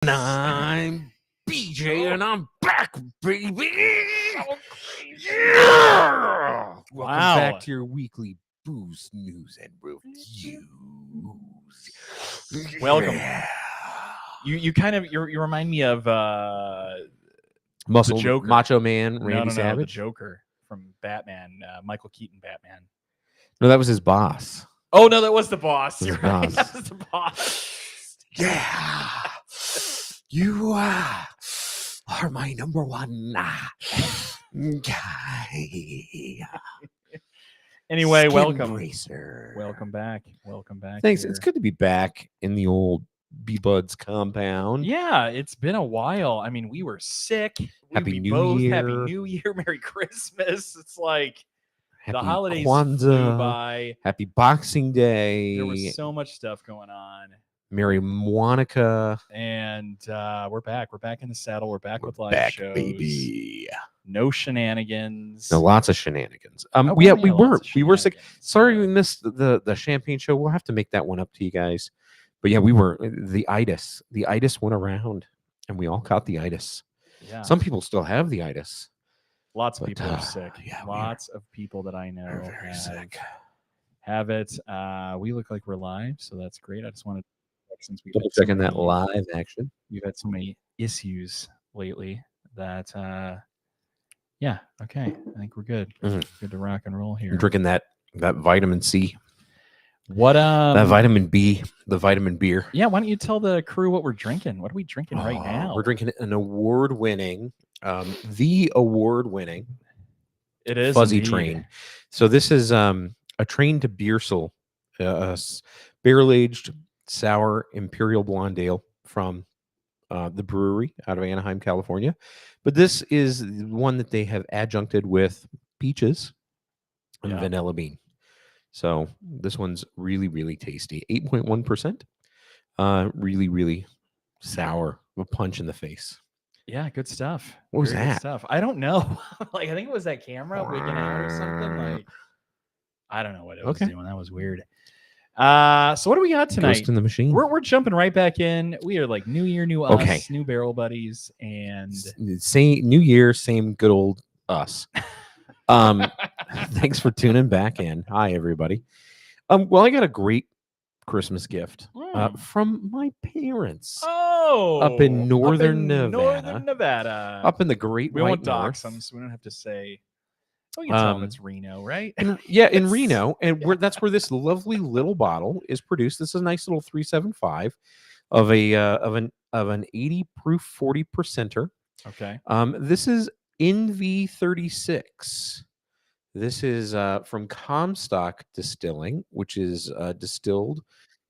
I'm BJ and I'm back, baby. Yeah! Welcome back to your weekly booze news and reviews. Welcome. Yeah. You kind of you remind me of Muscle Joker. Macho Man Randy the Savage. Joker from Batman, Michael Keaton Batman. No, that was his boss. Oh no, that was the boss. His Right? boss. That was the boss. Yeah. You are my number one guy. Anyway, Skin welcome. bracer. Welcome back. Thanks. Here. It's good to be back in the old B-Buds compound. Yeah, it's been a while. I mean, we were sick. Happy New Year. Happy New Year. Merry Christmas. It's like Happy the holidays Kwanzaa. flew by. Happy Boxing Day. There was so much stuff going on. Merry Monica. And we're back. We're back in the saddle. We're back with live back, shows. baby. No shenanigans. No, lots of shenanigans. Oh, we lots of were sick. shenanigans. Sorry we missed the champagne show. We'll have to make that one up to you guys. But yeah, we were the itis. The itis went around, and we all caught the itis. Yeah. Some people still have the itis. Lots of people are sick. Yeah, Lots of people that I know We're very sick. have it. We look like we're live, so that's great. I just wanted to since we've Double had so checking that many- live action. We've had so many issues lately that yeah, okay. I think we're good. Mhm. Good to rock and roll here. I'm drinking that vitamin C, What that vitamin B, the vitamin beer. Yeah, why don't you tell the crew what we're drinking? What are we drinking right now? We're drinking an award-winning, the award-winning It is Fuzzy indeed. Train. So this is a Train to Biersel, barrel-aged sour imperial blonde ale from the brewery out of Anaheim, California. But this is one that they have adjuncted with peaches and Yeah. vanilla bean. So this one's really, really tasty. 8.1%. Really, really sour. A punch in the face. Yeah, good stuff. What was Very good that? stuff. I don't know. Like I think it was that camera wigging out or something. Like I don't know what it was doing. That was weird. So what do we got tonight? Ghost in the Machine. We're jumping right back in. We are like new year, new us, new barrel buddies, and same new year, same good old us. Thanks for tuning back in. Hi everybody. Well, I got a great Christmas gift from my parents. Up in northern Nevada. Up in the Great We White won't dox North. them, so we don't have to say. We can tell them it's Reno, right? in Reno, and that's where this lovely little bottle is produced. This is a nice little 375 of an 80 proof 40%er. Okay. This is NV36. This is from Comstock Distilling, which is distilled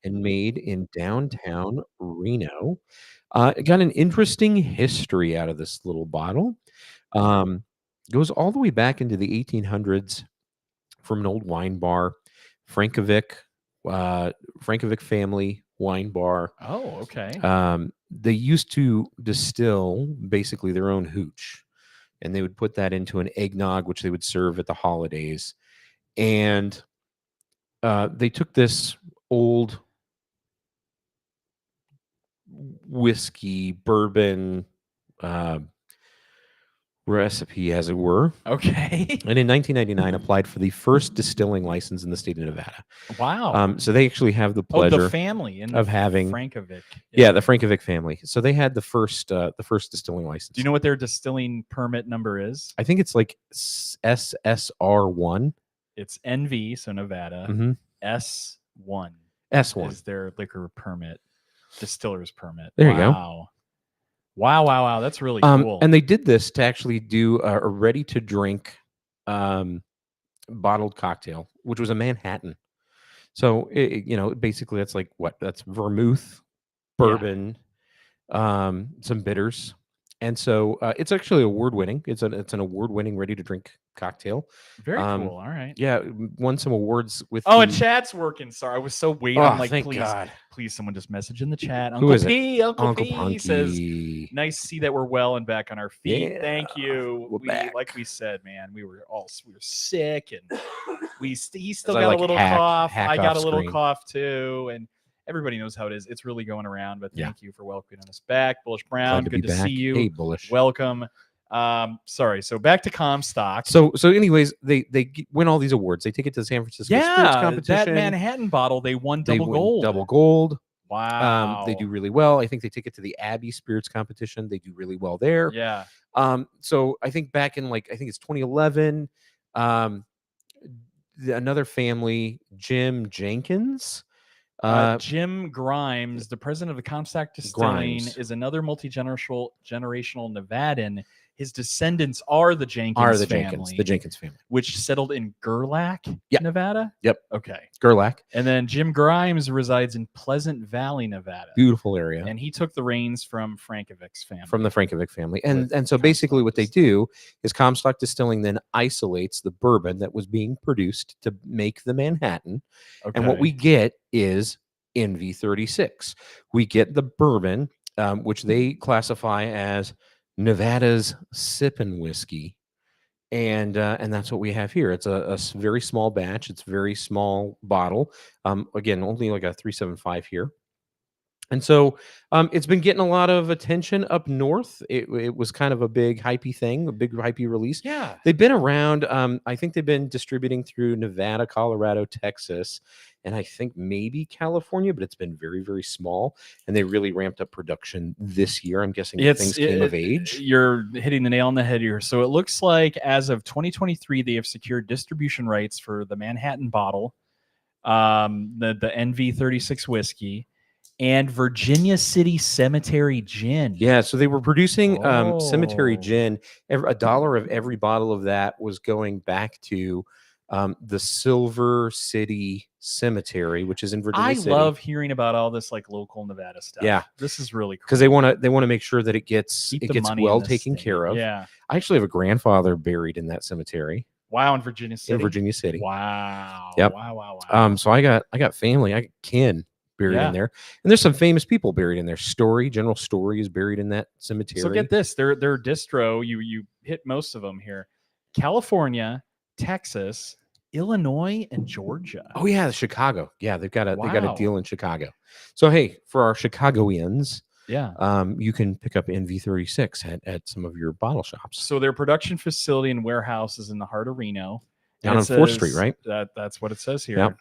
and made in downtown Reno. It got an interesting history out of this little bottle. Goes all the way back into the 1800s from an old wine bar, Frankovic family wine bar. Oh, okay. They used to distill basically their own hooch, and they would put that into an eggnog, which they would serve at the holidays. And they took this old whiskey bourbon recipe, as it were. Okay. And in 1999 applied for the first distilling license in the state of Nevada. Wow. So they actually have the pleasure the family of having Frankovic. Yeah, the Frankovic family. So they had the first distilling license. Do you know what their distilling permit number is? I think it's like SSR1. It's NV, so Nevada. Mhm. S1. S1 is their liquor permit, distiller's permit. There you go. Wow. That's really cool. And they did this to actually do a ready-to-drink bottled cocktail, which was a Manhattan. So, basically that's like what? That's vermouth, bourbon, some bitters. And so it's actually award-winning. It's an award-winning ready-to-drink cocktail. Very cool. All right. Yeah, won some awards with. And chat's working. Sorry, I was so waiting. I'm like, thank please, God. Please, someone just message in the chat. Who is P, Uncle P Punky says, "Nice to see that we're well and back on our feet." Yeah, Thank you. we're back. Like we said, man, we were sick, and he still I got like a little hack cough. I got off a little screen. cough too, and Everybody knows how it is. It's really going around. But Yeah. thank you for welcoming us back, Bullish Glad Brown. to Good be to see back. you. Hey, Bullish. Welcome. Sorry. So back to Comstock. So anyways, they win all these awards. They take it to the San Francisco Spirits Yeah, competition. that Manhattan bottle, they won They double win gold. double gold. Wow. They do really well. I think they take it to the Abbey Spirits competition. They do really well there. Yeah. So I think back in I think it's 2011, another family, Jim Jenkins. Jim Grimes, the president of the Comstock Distilling, Grimes. is another generational Nevadan. His descendants are the Jenkins family. The Jenkins family, which settled in Gerlach, Nevada. Yep. Okay. Gerlach. And then Jim Grimes resides in Pleasant Valley, Nevada. Beautiful area. And he took the reins from Frankovic's family. From the Frankovic family. And so basically what they do is Comstock Distilling then isolates the bourbon that was being produced to make the Manhattan. Okay. And what we get is NV36. We get the bourbon, which they classify as Nevada's sippin' whiskey. And that's what we have here. It's a very small batch. It's a very small bottle. Again, only like a 375 here. And so it's been getting a lot of attention up north. It was kind of a big hypey thing, a big hypey release. Yeah. They've been around. I think they've been distributing through Nevada, Colorado, Texas, and I think maybe California, but it's been very, very small. And they really ramped up production this year. I'm guessing things came of age. You're hitting the nail on the head here. So it looks like as of 2023, they have secured distribution rights for the Manhattan bottle, the NV36 whiskey, and Virginia City Cemetery Gin. Yeah, so they were producing Cemetery Gin. $1 of every bottle of that was going back to the Silver City Cemetery, which is in Virginia City. I love hearing about all this like local Nevada stuff. Yeah, this is really cool because they want to make sure that it gets well taken care of. Yeah, I actually have a grandfather buried in that cemetery. Wow, in Virginia City. In Virginia City. Wow. Yep. Wow. So I got family. I got kin buried in there, and there's some famous people buried in there. General Story is buried in that cemetery. So get this, their distro, you hit most of them here: California, Texas, Illinois, and Georgia. Oh yeah, Chicago. Yeah, they got a deal in Chicago. So hey, for our Chicagoans, you can pick up NV36 at some of your bottle shops. So their production facility and warehouse is in the heart of Reno, down on 4th Street, right? That's what it says here. Yep.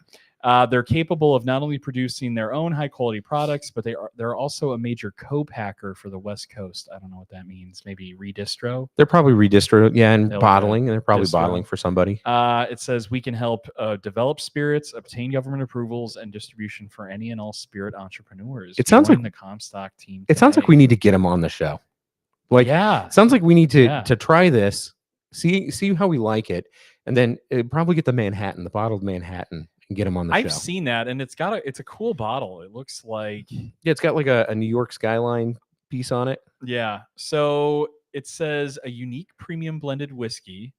They're capable of not only producing their own high quality products, but they're also a major co-packer for the West Coast. I don't know what that means. Maybe redistro. They're probably redistro, and bottling. And they're probably distro. Bottling for somebody. It says we can help develop spirits, obtain government approvals, and distribution for any and all spirit entrepreneurs. It sounds like the Comstock team. It sounds like we need to get them on the show. It sounds like we need to try this, see how we like it, and then probably get the bottled Manhattan. And get them on the show. I've seen that, and it's a cool bottle. It looks like it's got like a New York skyline piece on it. Yeah. So it says a unique premium blended whiskey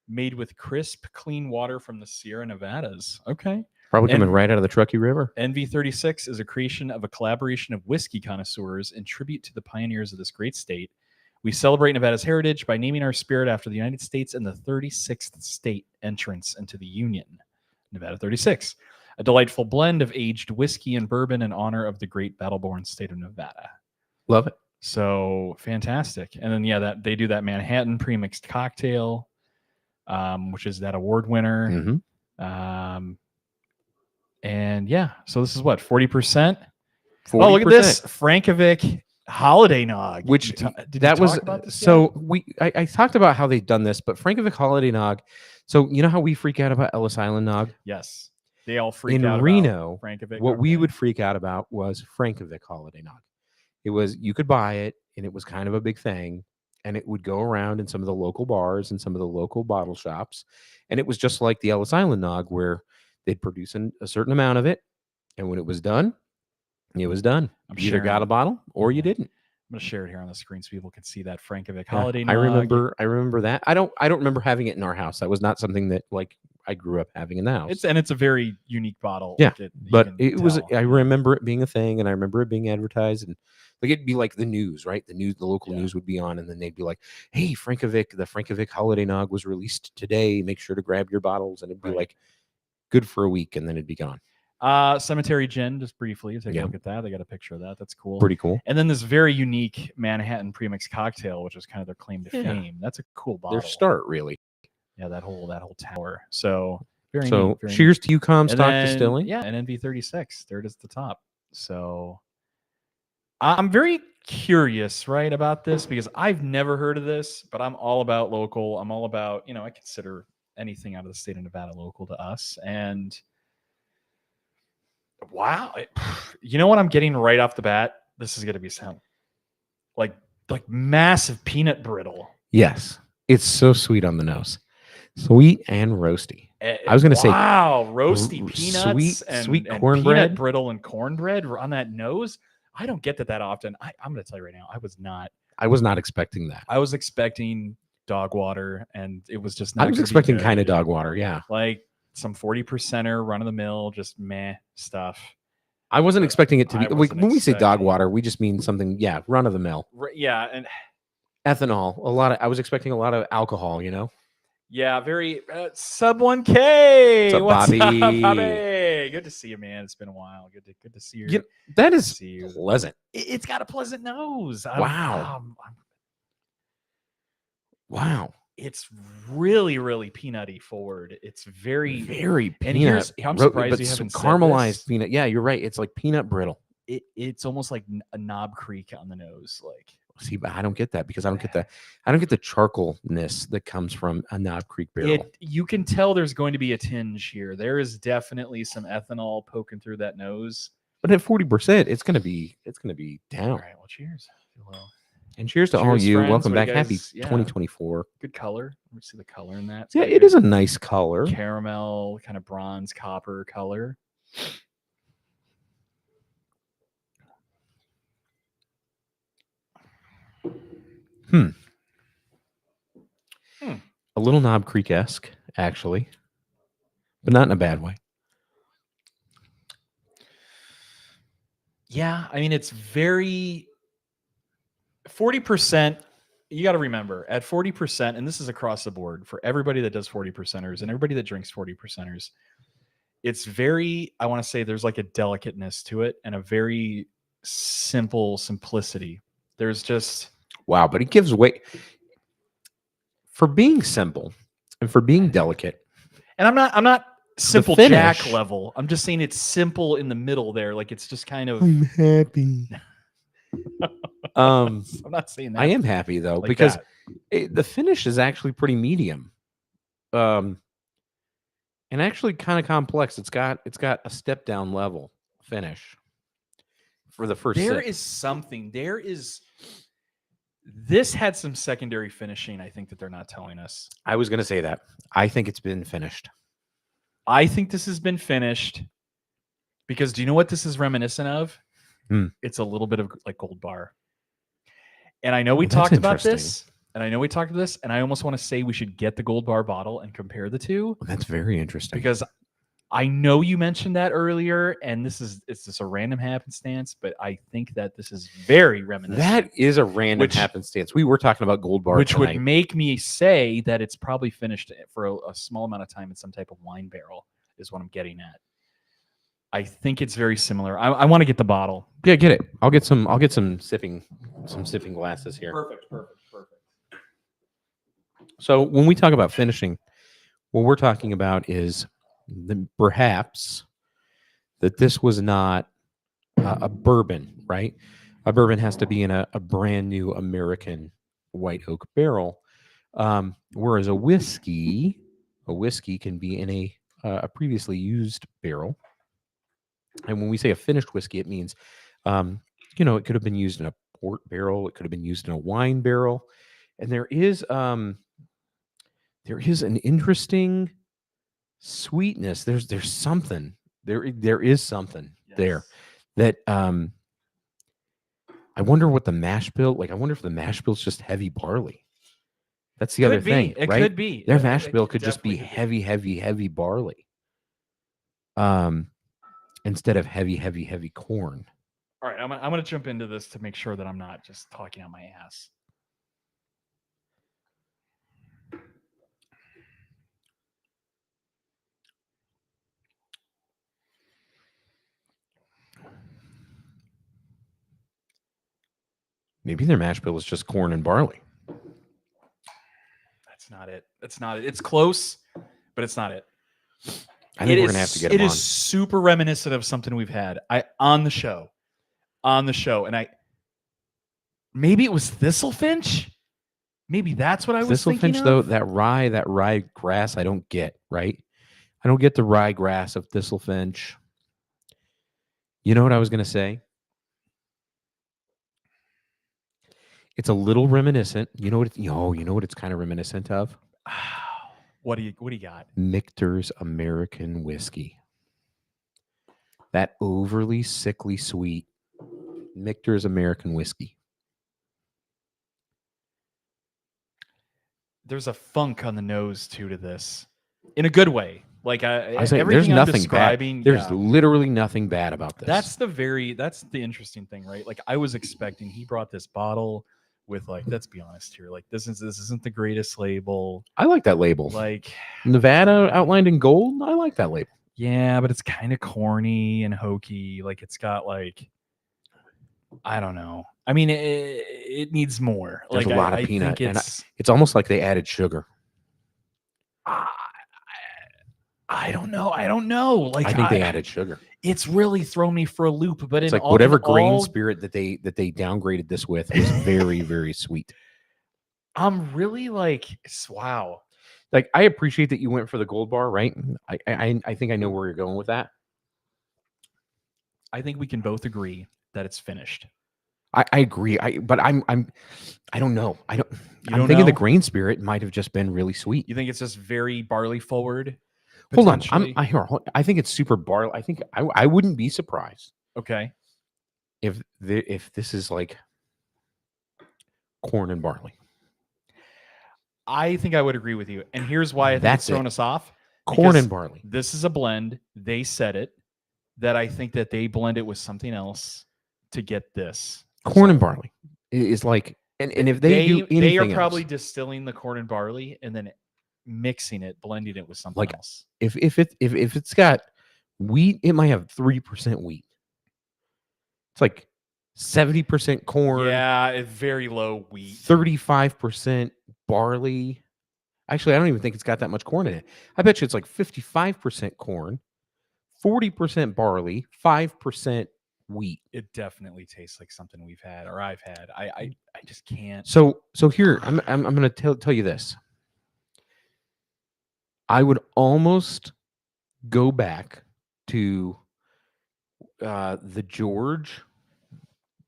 made with crisp, clean water from the Sierra Nevadas. Okay. Probably coming right out of the Truckee River. NV36 is a creation of a collaboration of whiskey connoisseurs in tribute to the pioneers of this great state. We celebrate Nevada's heritage by naming our spirit after the United States and the 36th state entrance into the Union. Nevada 36, a delightful blend of aged whiskey and bourbon in honor of the great battle-born state of Nevada. Love it. So fantastic. And then that they do that Manhattan pre-mixed cocktail, which is that award winner. Mm-hmm. And so this is what 40%. Oh, look at this Frankovic Holiday Nog. Which I talked about how they've done this, but Frankovic Holiday Nog. So you know how we freak out about Ellis Island Nog? Yes, they all freak out in Reno. About Frankovic. What we would freak out about was Frankovic Holiday Nog. It was, you could buy it, and it was kind of a big thing, and it would go around in some of the local bars and some of the local bottle shops, and it was just like the Ellis Island Nog, where they'd produce a certain amount of it, and when it was done, it was done. You either got a bottle or you didn't. I'm gonna share it here on the screen so people can see that Frankovic Holiday Nog. I remember that. I don't remember having it in our house. That was not something that I grew up having in the house. It's a very unique bottle. Yeah, but it was. I remember it being a thing, and I remember it being advertised, and it'd be like the news, right? The local news would be on, and then they'd be like, "Hey, the Frankovic Holiday Nog was released today. Make sure to grab your bottles," and it'd be like good for a week, and then it'd be gone. Cemetery Gin, just briefly, take Yeah. a look at that. They got a picture of that. That's cool. Pretty cool. And then this very unique Manhattan premix cocktail, which is kind of their claim to Yeah. fame. That's a cool bottle. Their start, really. Yeah, that whole tower. So very So neat. Very cheers neat. to you, And Comstock then, Distilling. yeah, and NV36. There it is at the top. So I'm very curious, right, about this because I've never heard of this, but I'm all about local. I'm all about, I consider anything out of the state of Nevada local to us. And wow, you know what I'm getting right off the bat? This is going to be sound like massive peanut brittle. Yes. It's so sweet on the nose. Sweet and roasty. I was going to say, wow, roasty peanuts sweet and cornbread, peanut brittle and cornbread on that nose. I don't get that often. I'm going to tell you right now, I was not expecting that. I was expecting dog water, and it was just not. I was expecting kind of dog water, yeah. Like some 40%er, run of the mill, just meh stuff. I wasn't expecting it to be. When we say dog expecting- water, we just mean something, yeah, run of the mill. Yeah, and Ethanol. I was expecting a lot of alcohol, yeah, very sub 1K. What's up, Bobby? Up, Bobby? Good to see you, man. It's been a while. Good to see you. That is pleasant. It's got a pleasant nose. Wow. Wow. It's really, really peanutty forward. It's very, very peanut. And I'm surprised you haven't caramelized said peanut. Yeah, you're right. It's like peanut brittle. It's almost like a Knob Creek on the nose. Like, see, but I don't get that because I don't get the charcoalness that comes from a Knob Creek barrel. You can tell there's going to be a tinge here. There is definitely some ethanol poking through that nose. But at 40%, it's gonna be down. All right. Well, cheers. And cheers to all you. Friends. Welcome What do back. you guys- Happy 2024. Good color. Let me see the color in that. It's Yeah, got it good is a nice color. caramel, kind of bronze copper color. A little Knob Creek-esque, actually, but not in a bad way. Yeah, I mean, it's very 40%. You got to remember at 40%, and this is across the board for everybody that does 40%ers and everybody that drinks 40%ers. It's very, I want to say there's like a delicateness to it and a very simplicity. There's just. Wow, but it gives way for being simple and for being delicate. And I'm not simple finish, Jack level. I'm just saying it's simple in the middle there. Like it's just kind of. I'm happy. I'm not saying that. I am happy though like because the finish is actually pretty medium, and actually kind of complex. It's got a step down level finish for the first. There sip. is something. This had some secondary finishing, I think, that they're not telling us. I was going to say that. I think it's been finished. I think this has been finished because do you know what this is reminiscent of? It's a little bit of like Gold Bar. And I know we talked about this. And I almost want to say we should get the Gold Bar bottle and compare the two. That's very interesting. Because I know you mentioned that earlier, and it's just a random happenstance, but I think that this is very reminiscent. That is a random happenstance. We were talking about Gold Bar, which tonight. would make me say that it's probably finished for a small amount of time in some type of wine barrel, is what I'm getting at. I think it's very similar. I want to get the bottle. Yeah, get it. I'll get some sipping glasses here. Perfect. So when we talk about finishing, what we're talking about is perhaps that this was not a bourbon, right? A bourbon has to be in a brand new American white oak barrel, whereas a whiskey can be in a previously used barrel. And when we say a finished whiskey, it means, it could have been used in a port barrel, it could have been used in a wine barrel, and there is an interesting sweetness. There's something there is something there that I wonder what the mash bill like. I wonder if the mash bill is just heavy barley. That's the other thing. It right? could be Their mash bill could just be heavy barley. Instead of heavy corn. All right, I'm going to jump into this to make sure that I'm not just talking on my ass. Maybe their mash bill is just corn and barley. That's not it. That's not it. It's close, but it's not it. I think we're gonna have to get It them on. is super reminiscent of something we've had on the show, and maybe it was Thistlefinch. Maybe that's what I was thinking Thistlefinch, of. though, that rye grass, I don't get, right? I don't get the rye grass of Thistlefinch. You know what I was gonna say? It's a little reminiscent. You know what? You know what it's kind of reminiscent of? What do you got? Michter's American whiskey. That overly sickly sweet Michter's American whiskey. There's a funk on the nose too to this, in a good way. Like I say, everything there's I'm nothing describing. bad. There's yeah. literally nothing bad about this. That's the interesting thing, right? Like I was expecting he brought this bottle with like, let's be honest here, like this isn't the greatest label. I like that label. Like Nevada outlined in gold. I like that label. Yeah, but it's kind of corny and hokey. Like it's got like, I don't know. I mean, it needs more. There's like a lot of I peanut, think and it's almost like they added sugar. I don't know. I don't know. Like I think they added sugar. It's really thrown me for a loop. But it's like whatever grain spirit that they downgraded this with was very very sweet. I'm really like, wow. Like I appreciate that you went for the gold bar, right? I think I know where you're going with that. I think we can both agree that it's finished. I agree. But I don't know. I'm thinking know? the grain spirit might have just been really sweet. You think it's just very barley forward? Hold on. I think it's super barley. I think I wouldn't be surprised. Okay. If this is like corn and barley. I think I would agree with you. And here's why I think it's thrown us off. Corn and barley. This is a blend. They said it. That I think that they blend it with something else to get this. Corn and barley is like, and if they do anything they are probably else, distilling the corn and barley and then mixing it, blending it with something like, else. If it's got wheat, it might have 3% wheat. It's like 70% corn. Yeah, it's very low wheat. 35% barley. Actually, I don't even think it's got that much corn in it. I bet you it's like 55% corn, 40% barley, 5% wheat. It definitely tastes like something we've had or I've had. I just can't. So here I'm going to tell you this. I would almost go back to the George,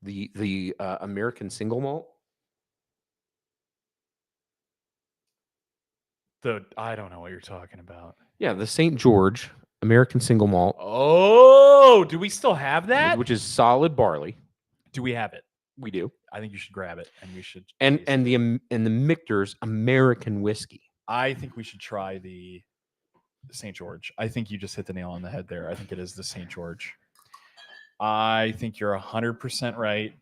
the American single malt. I don't know what you're talking about. Yeah, the St. George American single malt. Oh, do we still have that? Which is solid barley. Do we have it? We do. I think you should grab it, and we should. And the Michter's American whiskey. I think we should try the St. George. I think you just hit the nail on the head there. I think it is the St. George. I think you're 100% right.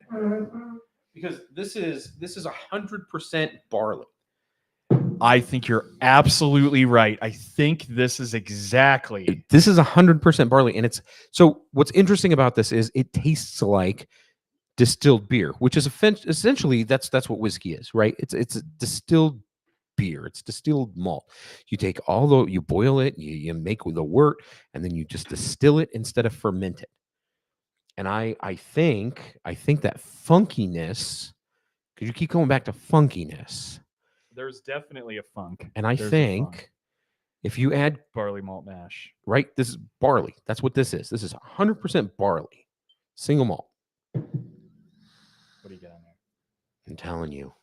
Because this is 100% barley. I think you're absolutely right. I think this is exactly. This is 100% barley, and it's so. What's interesting about this is it tastes like distilled beer, which is essentially that's what whiskey is, right? It's a distilled beer. It's distilled malt. You take you boil it, you make the wort, and then you just distill it instead of ferment it. And I think that funkiness, because you keep going back to funkiness. There's definitely a funk. And I think if you add barley malt mash, right? This is barley. That's what this is. This is 100% barley, single malt. What do you got on there? I'm telling you.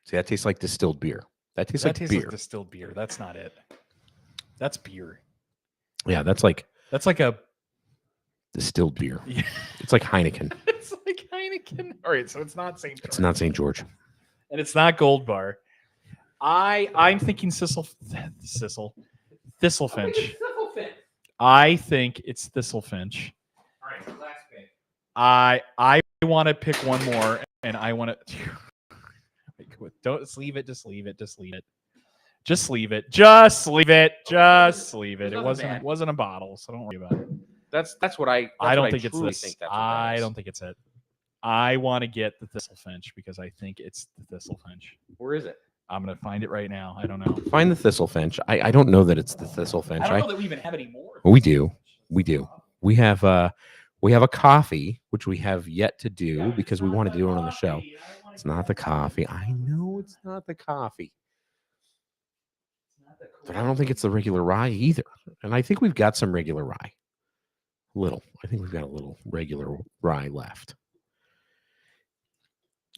See, that tastes like distilled beer. That tastes like distilled beer. That's not it. That's beer. Yeah, that's like a distilled beer. Yeah. It's like Heineken. It's like Heineken. All right, so it's not St. George. It's not St. George. And it's not Gold Bar. I'm thinking Thistlefinch. I think it's Thistlefinch. All right, so last pick. I want to pick one more, and I want to. Don't just leave it. Just leave it. Just leave it. Just leave it. Just leave it. There's It nothing bad. wasn't a bottle, so don't worry about it. That's what I. I don't think it's truly this. think that's what I that is. don't think it's it. I want to get the Thistlefinch because I think it's the Thistlefinch. Where is it? I'm gonna find it right now. I don't know. Find the Thistlefinch. I don't know that it's the Thistlefinch. I don't know that we even have any more. We do. We do. We have a coffee, which we have yet to do because we want to do it on the show. It's not the coffee. I know it's not the coffee. But I don't think it's the regular rye either. And I think we've got some regular rye. Little. I think we've got a little regular rye left.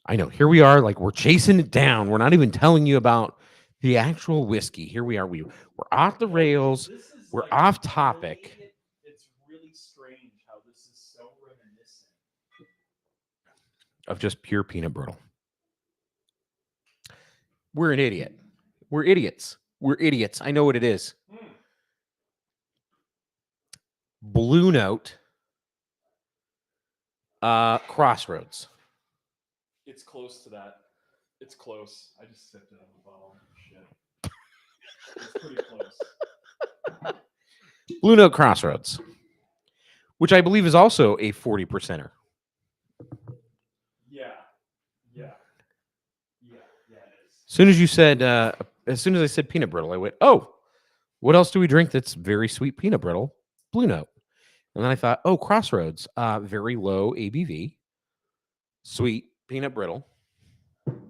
I know. Here we are, like we're chasing it down. We're not even telling you about the actual whiskey. Here we are. We're off the rails. We're off topic. It's really strange how this is so reminiscent of just pure peanut brittle. We're an idiot. We're idiots. We're idiots. I know what it is. Blue Note. Crossroads. It's close to that. It's close. I just sipped it out of the bottle. Shit. It's pretty close. Blue Note Crossroads, which I believe is also a 40%er. Yeah. Yeah. Yeah. Yeah, it is. As soon as I said peanut brittle, I went, oh, what else do we drink that's very sweet peanut brittle? Blue Note. And then I thought, oh, Crossroads, very low ABV, sweet peanut brittle. I don't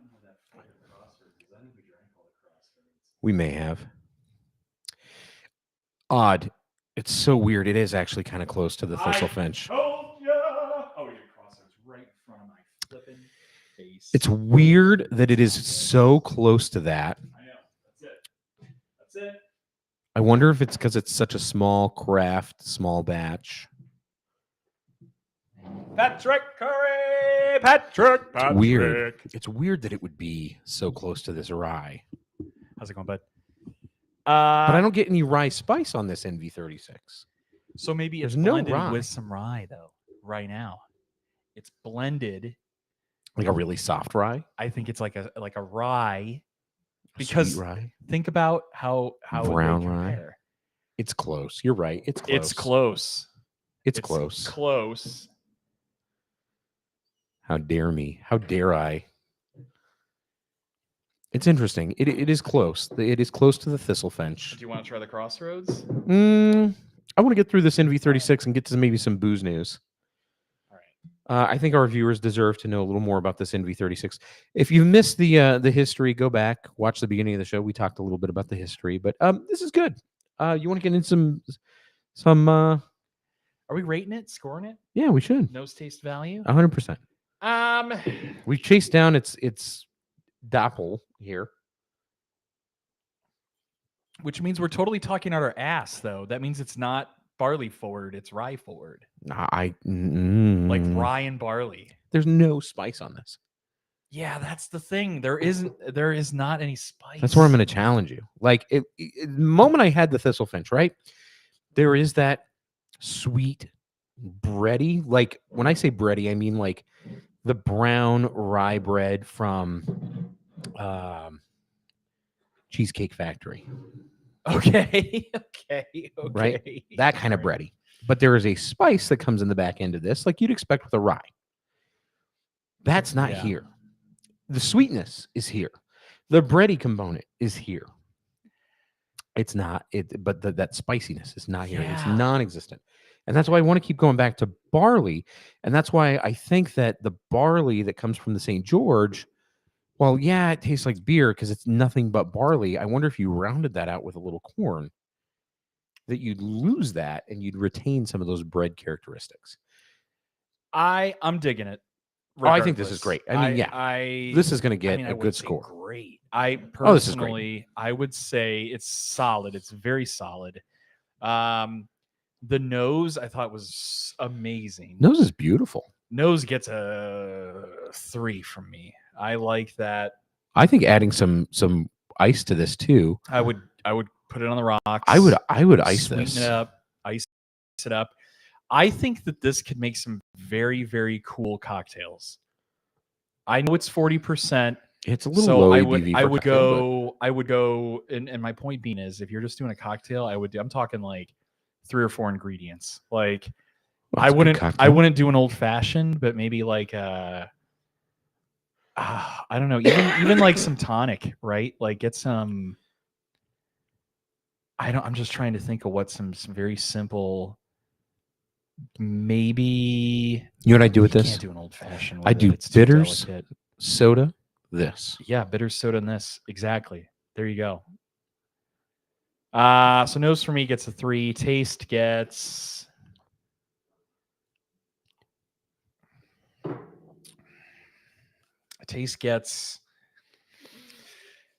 know that fucking Crossroads is. I think we drank all the Crossroads. We may have. Odd. It's so weird. It is actually kind of close to the Thistlefinch. Oh, we did Crossroads right in front of my flipping face. It's weird that it is so close to that. I know. That's it. I wonder if it's because it's such a small craft, small batch. Patrick Curry! Patrick! It's weird. It's weird that it would be so close to this rye. How's it going, bud? But I don't get any rye spice on this NV36. So maybe it's There's no blended rye. with some rye, though, right now. It's blended. Like a really soft rye? I think it's like a rye. Because rye? Think about how brown would they rye. compare. It's close. You're right. It's close. It's close. It's close. Close. How dare me? How dare I? It's interesting. It is close. It is close to the Thistlefinch. Do you want to try the Crossroads? I want to get through this NV36 and get to maybe some booze news. All right. I think our viewers deserve to know a little more about this NV36. If you've missed the history, go back, watch the beginning of the show. We talked a little bit about the history, but this is good. You want to get in some? Are we rating it, scoring it? Yeah, we should. Nose taste value. 100%. We chased down its Doppel here, which means we're totally talking out our ass, though. That means it's not barley forward; it's rye forward. Like rye and barley. There's no spice on this. Yeah, that's the thing. There is not any spice. That's where I'm going to challenge you. Like the moment I had the Thistlefinch, right? There is that sweet bready. Like when I say bready, I mean like the brown rye bread from Cheesecake Factory. Okay. Right? That kind of bready. But there is a spice that comes in the back end of this, like you'd expect with a rye. That's not here. The sweetness is here. The bready component is here. It's not but that spiciness is not here. It's non-existent. And that's why I want to keep going back to barley. And that's why I think that the barley that comes from the St. George, well, yeah, it tastes like beer because it's nothing but barley. I wonder if you rounded that out with a little corn, that you'd lose that and you'd retain some of those bread characteristics. I'm digging it. Oh, I think this is great. I mean, this is going to get a good score. Great. I personally, I would say it's solid. It's very solid. The nose I thought was amazing. Nose is beautiful. Nose gets a 3 from me. I like that. I think adding some ice to this too. I would put it on the rocks. I would ice this. Sweeten it up. Ice it up. I think that this could make some very, very cool cocktails. I know it's 40%. It's a little So low I ABV I for would cocktail, go, I would go, and my point being is, if you're just doing a cocktail, I'm talking like 3 or 4 ingredients. Like well, it's a good I cocktail. wouldn't do an old fashioned, but maybe like I don't know, even like some tonic, right? Like get some. I'm just trying to think of what some very simple. Maybe You know what I do with you this? can't do an old fashioned I with it. do It's too bitters, delicate. soda, this. Yeah, bitter soda in this. Exactly. There you go. So nose for me gets a 3. Taste gets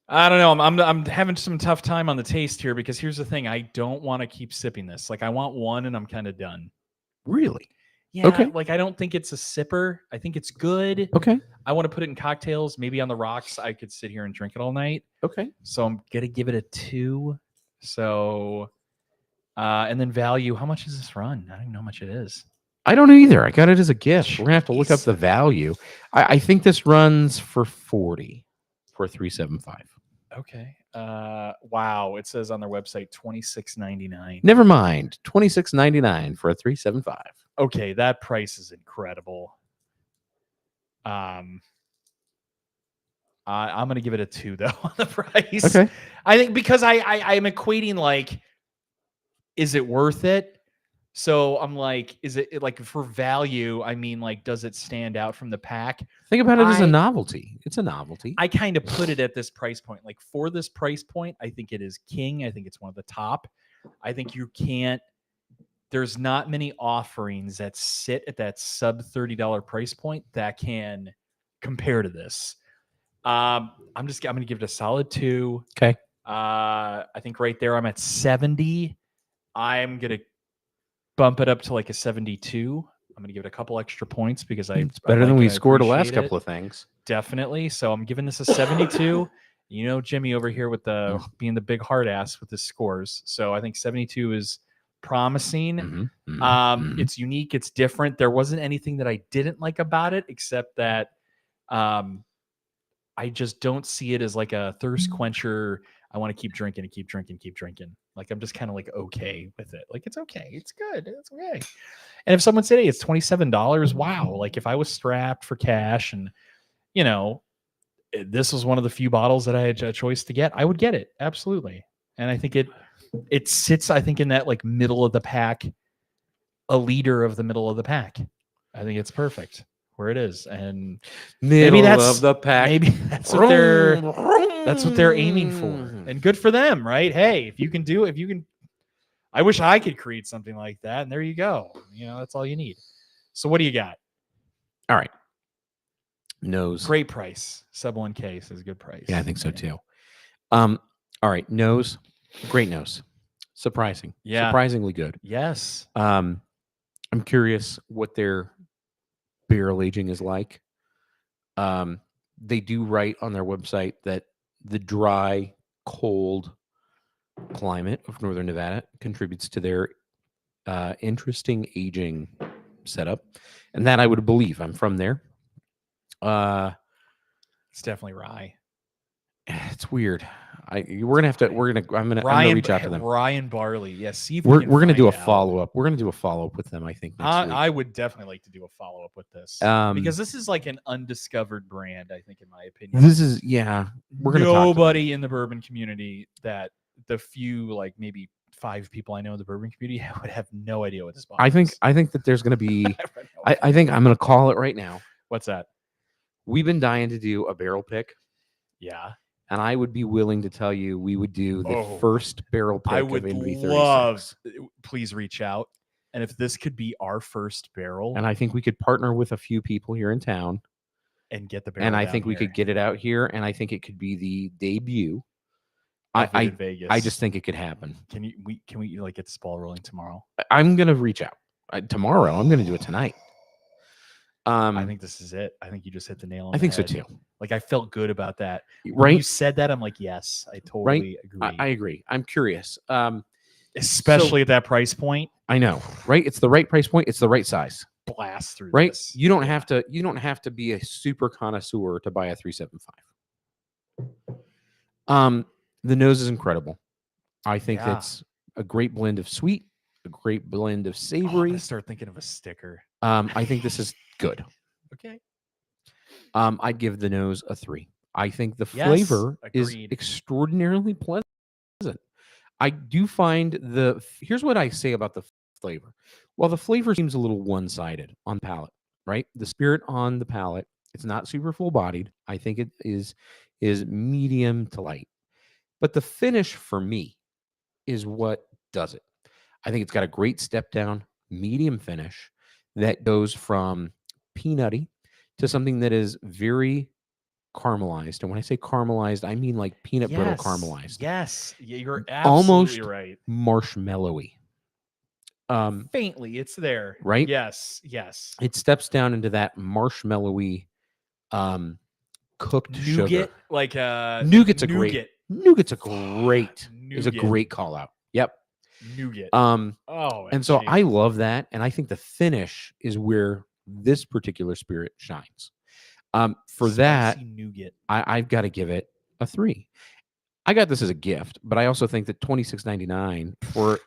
I don't know. I'm having some tough time on the taste here, because here's the thing. I don't want to keep sipping this. Like I want one and I'm kind of done. Really? Yeah, Okay. like I don't think it's a sipper. I think it's good. Okay. I want to put it in cocktails, maybe on the rocks. I could sit here and drink it all night. Okay. So I'm gonna give it a 2. So and then value, how much does this run? I don't even know how much it is. I don't know either. I got it as a gift. We're gonna have to look up Jeez. the value. I think this runs for 40 for 375. Okay. Wow. It says on their website $26.99. Never mind. 26.99 for a 375. Okay, that price is incredible. I'm gonna give it a 2 though on the price. Okay. I think because I'm equating like, is it worth it? So I'm like, is it like for value? I mean, like, does it stand out from the pack? Think about it as a novelty. It's a novelty. I kind of put it at this price point. Like for this price point, I think it is king. I think it's one of the top. I think you can't. There's not many offerings that sit at that sub $30 price point that can compare to this. I'm going to give it a solid 2. Okay. I think right there I'm at 70. I'm going to bump it up to like a 72. I'm going to give it a couple extra points because It's better than we scored the last couple of things. Definitely. So I'm giving this a 72. You know, Jimmy over here with the being the big hard ass with his scores. So I think 72 is promising. It's unique. It's different. There wasn't anything that I didn't like about it, except that I just don't see it as like a thirst quencher. I want to keep drinking and keep drinking, keep drinking. Like I'm just kind of like okay with it. Like it's okay. It's good. It's okay. And if someone said, hey, it's $27, wow. Like if I was strapped for cash and, you know, this was one of the few bottles that I had a choice to get, I would get it. Absolutely. And I think it sits, I think, in that like middle of the pack, a leader of the middle of the pack. I think it's perfect where it is. And maybe that's of the pack. Maybe that's what they're aiming for. And good for them, right? Hey, if you can, I wish I could create something like that. And there you go. You know, that's all you need. So what do you got? All right. Nose. Great price. Sub 1K says good price. Yeah, I think so too. All right. Nose. Great nose. Surprising. Yeah. Surprisingly good. Yes. I'm curious what their barrel aging is like. They do write on their website that the dry, cold climate of Northern Nevada contributes to their interesting aging setup, and that I would believe. I'm from there. It's definitely rye. It's weird. I'm gonna reach out to them. Rye and barley. Yes. See if we're gonna do a follow up. We're gonna do a follow up with them. I think next week. I would definitely like to do a follow up with this because this is like an undiscovered brand. I think, in my opinion, this is We're gonna nobody in the bourbon community that the few like maybe 5 people I know in the bourbon community would have no idea what this bottle is. I think that there's gonna be. I think I'm gonna call it right now. What's that? We've been dying to do a barrel pick. Yeah. And I would be willing to tell you we would do the first barrel pick I would of NV36. love. Please reach out. And if this could be our first barrel. And I think we could partner with a few people here in town. And get the barrel. And I think we could get it out here. And I think it could be the debut. Vegas. I just think it could happen. Can we like get this ball rolling tomorrow? I'm going to reach out. Tomorrow. I'm going to do it tonight. I think this is it. I think you just hit the nail on the head. I think so too. Like I felt good about that. Right. When you said that, I'm like, yes, I totally agree. I agree. I'm curious. Especially at that price point. I know, right? It's the right price point. It's the right size. blast through right? this. You don't Yeah. have to be a super connoisseur to buy a 375. The nose is incredible. I think Yeah. that's a great blend of sweet, a great blend of Oh, I'm savory. gonna start thinking of a sticker. I think this is good. Okay. I'd give the nose a 3. I think the Yes. flavor is Agreed. extraordinarily pleasant. I do find here's what I say about the flavor. While the flavor seems a little one-sided on palate, right? The spirit on the palate, it's not super full-bodied. I think it is medium to light. But the finish for me is what does it. I think it's got a great step down, medium finish that goes from peanutty to something that is very caramelized. And when I say caramelized, I mean like peanut brittle caramelized. Yes. Yeah, you're Almost absolutely right. marshmallowy. Faintly, it's there. Right? Yes. Yes. It steps down into that marshmallowy cooked sugar. Nougat, like Nougat's nougat. Nougat's is a Nougat. great call out. Yep. Nougat. Oh, and so I love that, and I think the finish is where this particular spirit shines. For that, Spicy nougat. I've got to give it a 3. I got this as a gift, but I also think that $26.99 for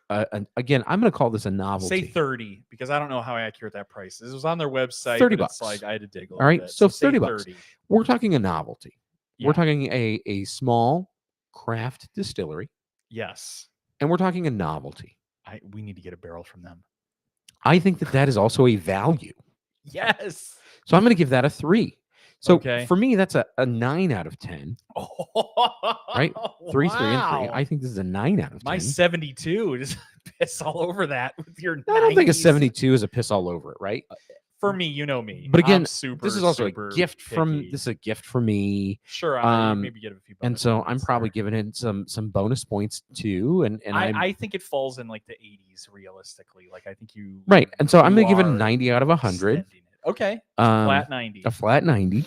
again, I'm going to call this a novelty. Say 30 because I don't know how accurate that price is. It was on their website. 30 but bucks. It's like I had to dig a little all right, bit. so say 30 bucks. We're talking a novelty. Yeah. We're talking a small craft distillery, Yes. and we're talking a novelty. We need to get a barrel from them. I think that is also a value. Yes. So I'm going to give that a 3. So Okay. for me, that's a 9 out of 10. Right? 3, 3, and 3. I think this is a 9 out of 10. My 72 just piss all over that with your 90s. I don't think a 72 is a piss all over it, right? For me, you know me. But again, this is also a gift picky. this is a gift for me. Sure, maybe get a few bonus and so I'm points probably there. giving it some bonus points too. And I think it falls in like the 80s realistically. Like I think you right. And so I'm you gonna give it a are 90 out of 100. extending it. Okay. Flat 90. A flat 90.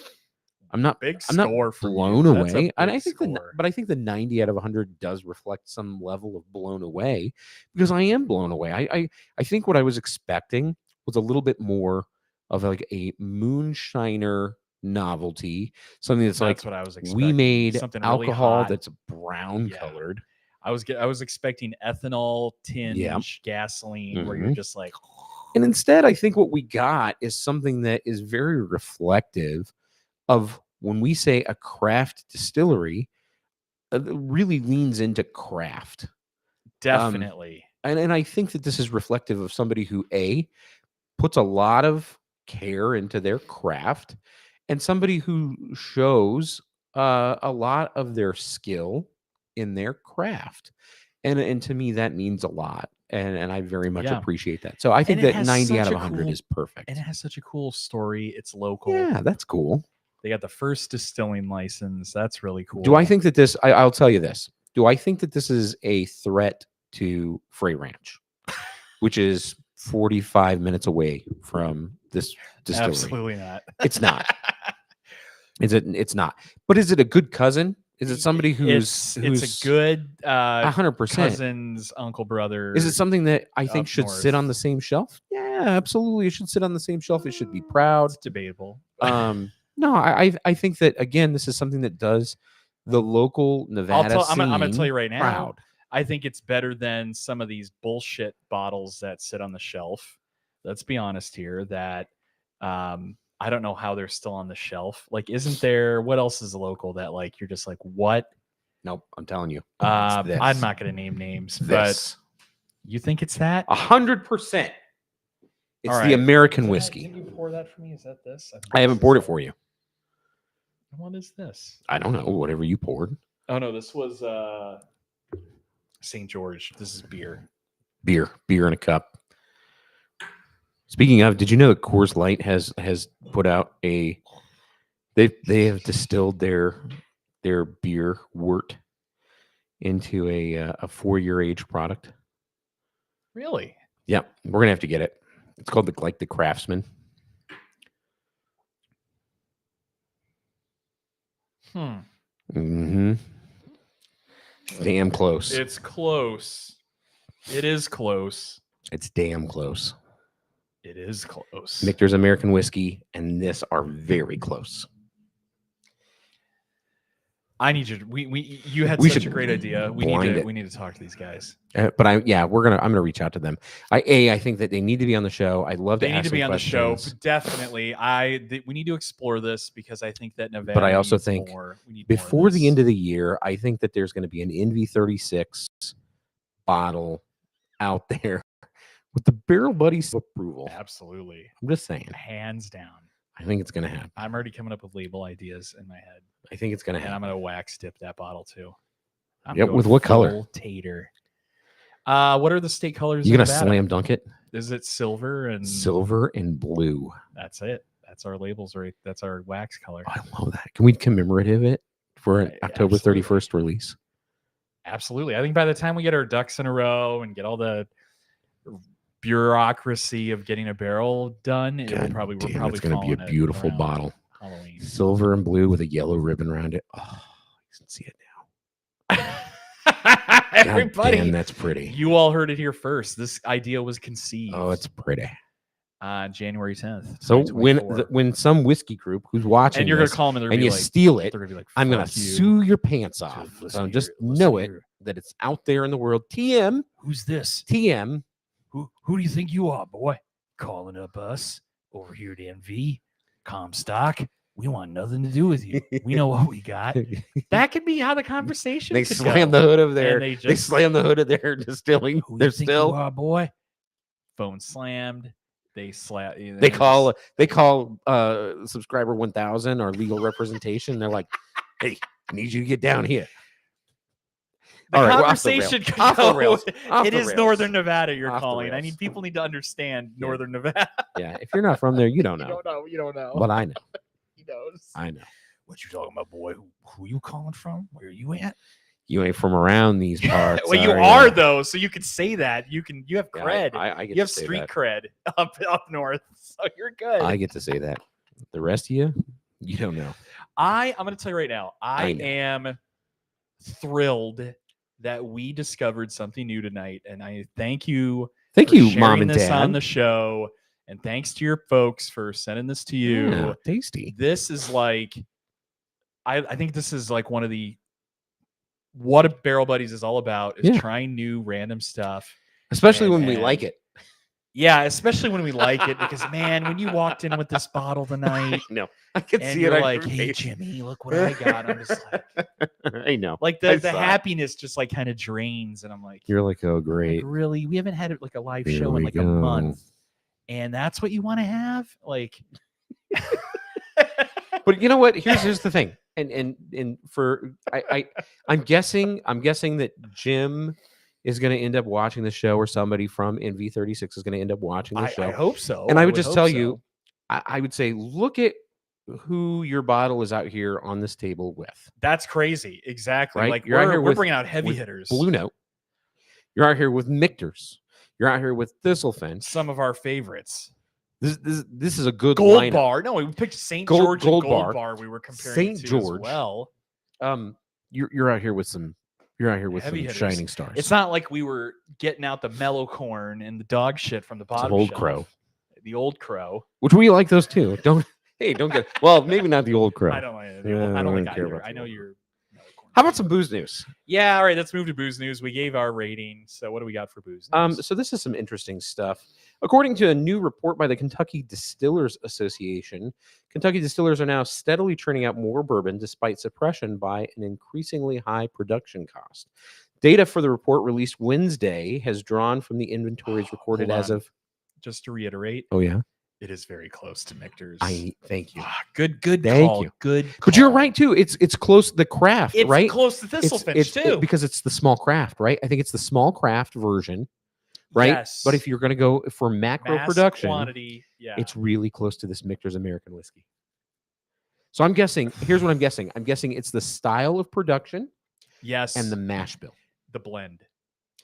I'm not score for blown you. away. And I think score. but I think the 90 out of 100 does reflect some level of blown away because I am blown away. I think what I was expecting was a little bit more of like a moonshiner novelty, something that's like what I was expecting. We made something alcohol really that's brown colored. I was expecting ethanol tinge gasoline where you're just like and instead I think what we got is something that is very reflective of when we say a craft distillery, really leans into craft. Definitely. And I think that this is reflective of somebody who puts a lot of care into their craft and somebody who shows a lot of their skill in their craft. And to me, that means a lot. And I very much appreciate that. So I think that 90 out of 100 is perfect. And it has such a cool story. It's local. Yeah, that's cool. They got the first distilling license. That's really cool. Do I think that this, I'll tell you this. Do I think that this is a threat to Frey Ranch, which is 45 minutes away from this distillery? Absolutely not. It's not. It's not. But is it a good cousin? Is it somebody who's it's a good 100% cousin's uncle brother? Is it something that I think should north. sit on the same shelf? Yeah, absolutely. It should sit on the same shelf. It should be proud. It's debatable. No, I think that again, this is something that does the local Nevada scene I'm going to tell you right now. proud. I think it's better than some of these bullshit bottles that sit on the shelf. Let's be honest here. That I don't know how they're still on the shelf. Like, isn't there? What else is local that like you're just like what? Nope, I'm telling you. I'm not going to name names, but you think it's that 100%. It's the American whiskey. Can you pour that for me? Is that this? I haven't poured it for you. What is this? I don't know. Whatever you poured. Oh no, this was St. George. This is beer. Beer in a cup. Speaking of, did you know that Coors Light has put out they have distilled their beer wort into a 4-year age product? Really? Yeah, we're gonna have to get it. It's called the Craftsman. Mm-hmm. Damn close. It's close. It is close. It's damn close. It is close. Michter's American Whiskey and this are very close. I need you. You had We such a should great idea. We blind it. need to talk to these guys. But I'm gonna reach out to them. I think that they need to be on the show. I'd love They to need ask to be some on the show. questions. Definitely. We need to explore this because I think that Nevada. But I also needs think more. We need before more of the this. end of the year, I think that there's going to be an NV36 bottle out there with the Barrel Buddies approval. Absolutely. I'm just saying. Hands down. I think it's going to happen. I'm already coming up with label ideas in my head. I think it's going to And happen. I'm going to wax dip that bottle too. Yep. With what color? Tater. What are the state colors? You of going to Nevada? slam dunk it? Is it silver and blue? That's it. That's our labels, right? That's our wax color. Oh, I love that. Can we commemorative it for an October Absolutely. 31st release? Absolutely. I think by the time we get our ducks in a row and get all the bureaucracy of getting a barrel done, It's it's going to be a beautiful bottle. Halloween. Silver and blue with a yellow ribbon around it. Oh, you can see it now. Everybody, damn, that's pretty. You all heard it here first. This idea was conceived. Oh, it's pretty. On January 10th. So when some whiskey group who's watching and you're going to call them and you steal it, they're going to be like, I'm going to sue your pants off. So just know it that it's out there in the world. TM. Who's this? TM. Who do you think you are, boy? Calling up us over here at NV Comstock. We want nothing to do with you. We know what we got. That could be how the conversation. They slam the hood of their. They slam the hood of their distilling. They're still, you are, boy. Phone slammed. They slap. They call subscriber 1000 our legal representation. They're like, "Hey, I need you to get down here." The conversation could go. It is Northern Nevada you're Off calling. I mean, people need to understand Northern Nevada. Yeah, if you're not from there, you don't know. You don't know. But I know. He knows. I know. What you talking about, boy? Who you calling from? Where are you at? You ain't from around these parts. Well, you are though, so you can say that. You have cred. I get you have to say street that. cred up north, so you're good. I get to say that. The rest of you don't know. I'm going to tell you right now. I am thrilled that we discovered something new tonight, and I thank you. Thank you, Mom and this Dad, on the show, and thanks to your folks for sending this to you. Yeah, tasty. This is like, I think this is like one of the what a Barrel Buddies is all about is trying new random stuff, especially when we like it. Yeah, especially when we like it, because man, when you walked in with this bottle tonight, no, I can see you're it. Like, hey Jimmy, look what I got. I'm just like, I know. Like the happiness just like kind of drains, and I'm like, you're like, oh great, like, really? We haven't had like a live show in like a month, and that's what you want to have, like. But you know what? Here's the thing, and for I'm guessing that Jim is going to end up watching the show, or somebody from NV36 is going to end up watching the show. I hope so. And I would just tell you, I would say, look at who your bottle is out here on this table with. That's crazy. Exactly. Right? Like you're out here we're bringing out heavy hitters. Blue Note. You're out here with Michter's. You're out here with Thistlefinch. Some of our favorites. This is a good Gold lineup. Bar. No, we picked St. George Gold and Gold Bar. We were comparing St. to George as well. You're out here with some. You're out here with heavy some hitters. shining stars. It's not like we were getting out the mellow corn and the dog shit from the bottom. Old shelf. Crow. The Old Crow. Which we like those too. Don't get. Well, maybe not the Old Crow. I don't like it. I don't like either. I know you're. How about some booze news? Yeah, all right. Let's move to booze news. We gave our rating. So what do we got for booze news? So this is some interesting stuff. According to a new report by the Kentucky Distillers Association, Kentucky distillers are now steadily churning out more bourbon despite suppression by an increasingly high production cost. Data for the report released Wednesday has drawn from the inventories recorded as of. Just to reiterate. Oh yeah. It is very close to Michter's. Thank you. Good thank call. You. Good call. But you're right too. It's close the craft, it's right? It's close to Thistlefinch too. Because it's the small craft, right? I think it's the small craft version, right? Yes. But if you're going to go for macro production, quantity, it's really close to this Michter's American Whiskey. So I'm guessing, here's what I'm guessing. I'm guessing it's the style of production. Yes. And the mash bill. The blend.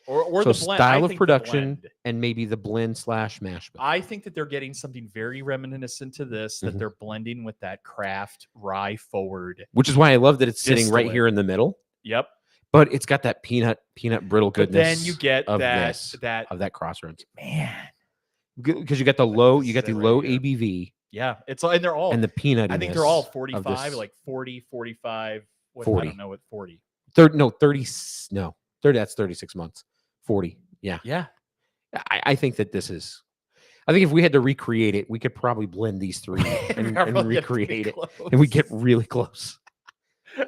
Or so the blend. Style of production and maybe the blend / mash bill. I think that they're getting something very reminiscent to this, that they're blending with that craft rye forward. Which is why I love that it's sitting right here in the middle. Yep. But it's got that peanut brittle goodness. But then you get of that Crossroads. Man. because you got the Like, low, this you is got the it right low here. ABV Yeah, it's and they're all. and the I think they're all peanutiness of 45, this like 40, 45. What I 40. don't know what 40. 30, no, 30, no, 30, that's 36 months. 40. Yeah. Yeah, I think that this is, I think if we had to recreate it, we could probably blend these three and Probably get pretty recreate it, and we get close. really close.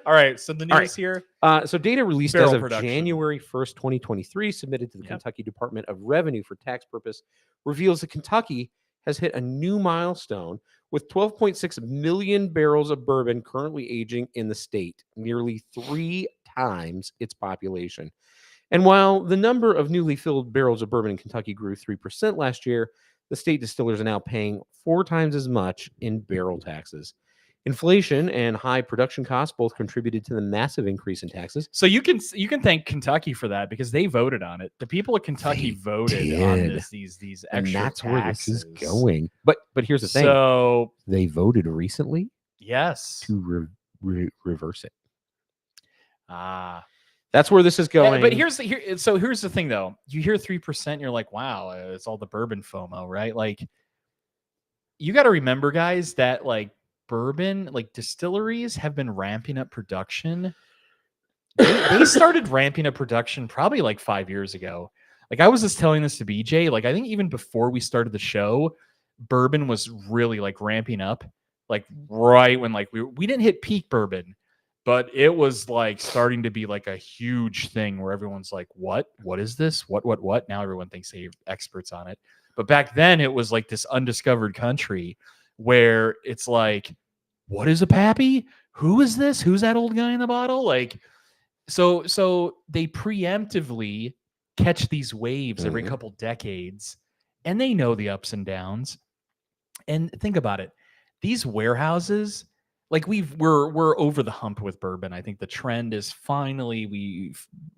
All right, so the All right. news here: So data released as barrel of production. January 1st, 2023, submitted to the Yep. Kentucky Department of Revenue for tax purpose, reveals that Kentucky has hit a new milestone with 12.6 million barrels of bourbon currently aging in the state, nearly 3 times its population. And while the number of newly filled barrels of bourbon in Kentucky grew 3% last year, the state distillers are now paying 4 times as much in barrel taxes. Inflation and high production costs both contributed to the massive increase in taxes. So you can thank Kentucky for that because they voted on it. The people of Kentucky They voted on did. these And extra that's taxes. where this is going. But here's the thing. So They voted recently yes, to reverse it. that's That's where this is going. But here's the thing though. You hear 3%, you're like, wow, it's all the bourbon FOMO, right? Like, you got to remember, guys, that like bourbon, like distilleries have been ramping up production. They started ramping up production probably like 5 years ago. Like, I was just telling this to BJ. Like, I think even before we started the show, bourbon was really like ramping up. Like right when like we didn't hit peak bourbon, but it was like starting to be like a huge thing where everyone's like, what is this, what now everyone thinks they're experts on it. But back then it was like this undiscovered country where it's like, what is a pappy, who is this, who's that old guy in the bottle? Like, so they preemptively catch these waves every couple decades, and they know the ups and downs. And think about it, these warehouses, like we're over the hump with bourbon. I think the trend is finally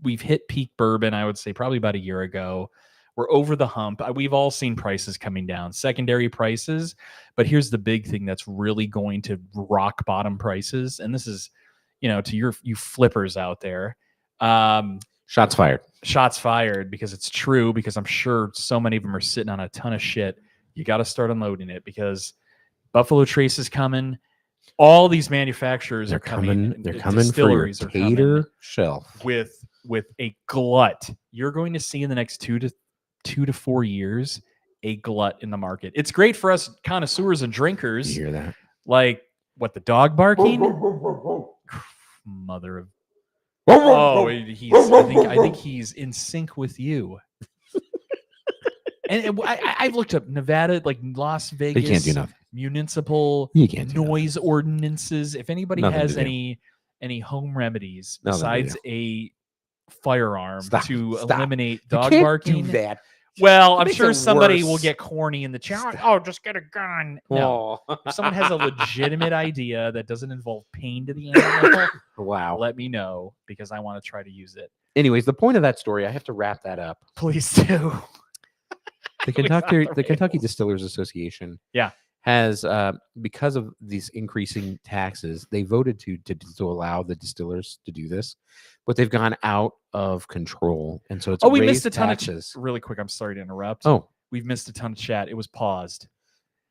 we've hit peak bourbon. I would say probably about a year ago. We're over the hump. We've all seen prices coming down, secondary prices. But here's the big thing that's really going to rock bottom prices, and this is, to you flippers out there. Shots fired. Shots fired, because it's true, because I'm sure so many of them are sitting on a ton of shit. You got to start unloading it because Buffalo Trace is coming. All these manufacturers They're are coming. They're coming for your tater shelf with a glut. You're going to see in the next 2 to 4 years a glut in the market. It's great for us connoisseurs and drinkers. You hear that? Like, what, the dog barking? Mother of. Oh, I think he's in sync with you. And I've looked up Nevada, like Las Vegas, you can't do nothing. Municipal You can't do noise ordinances. If anybody Nothing has to do. any home remedies Nothing to besides do. a firearm Stop. eliminate You dog can't barking, do that. well, I'm makes sure it somebody worse. will get corny in the chat. Oh, just get a gun. No. Oh. If someone has a legitimate idea that doesn't involve pain to the animal, Wow. let me know, because I want to try to use it. Anyways, the point of that story, I have to wrap that up. Please do. The Kentucky Distillers Association, has because of these increasing taxes, they voted to allow the distillers to do this, but they've gone out of control, and so it's we missed a ton taxes. of really quick. I'm sorry to interrupt. Oh, we've missed a ton of chat. It was paused.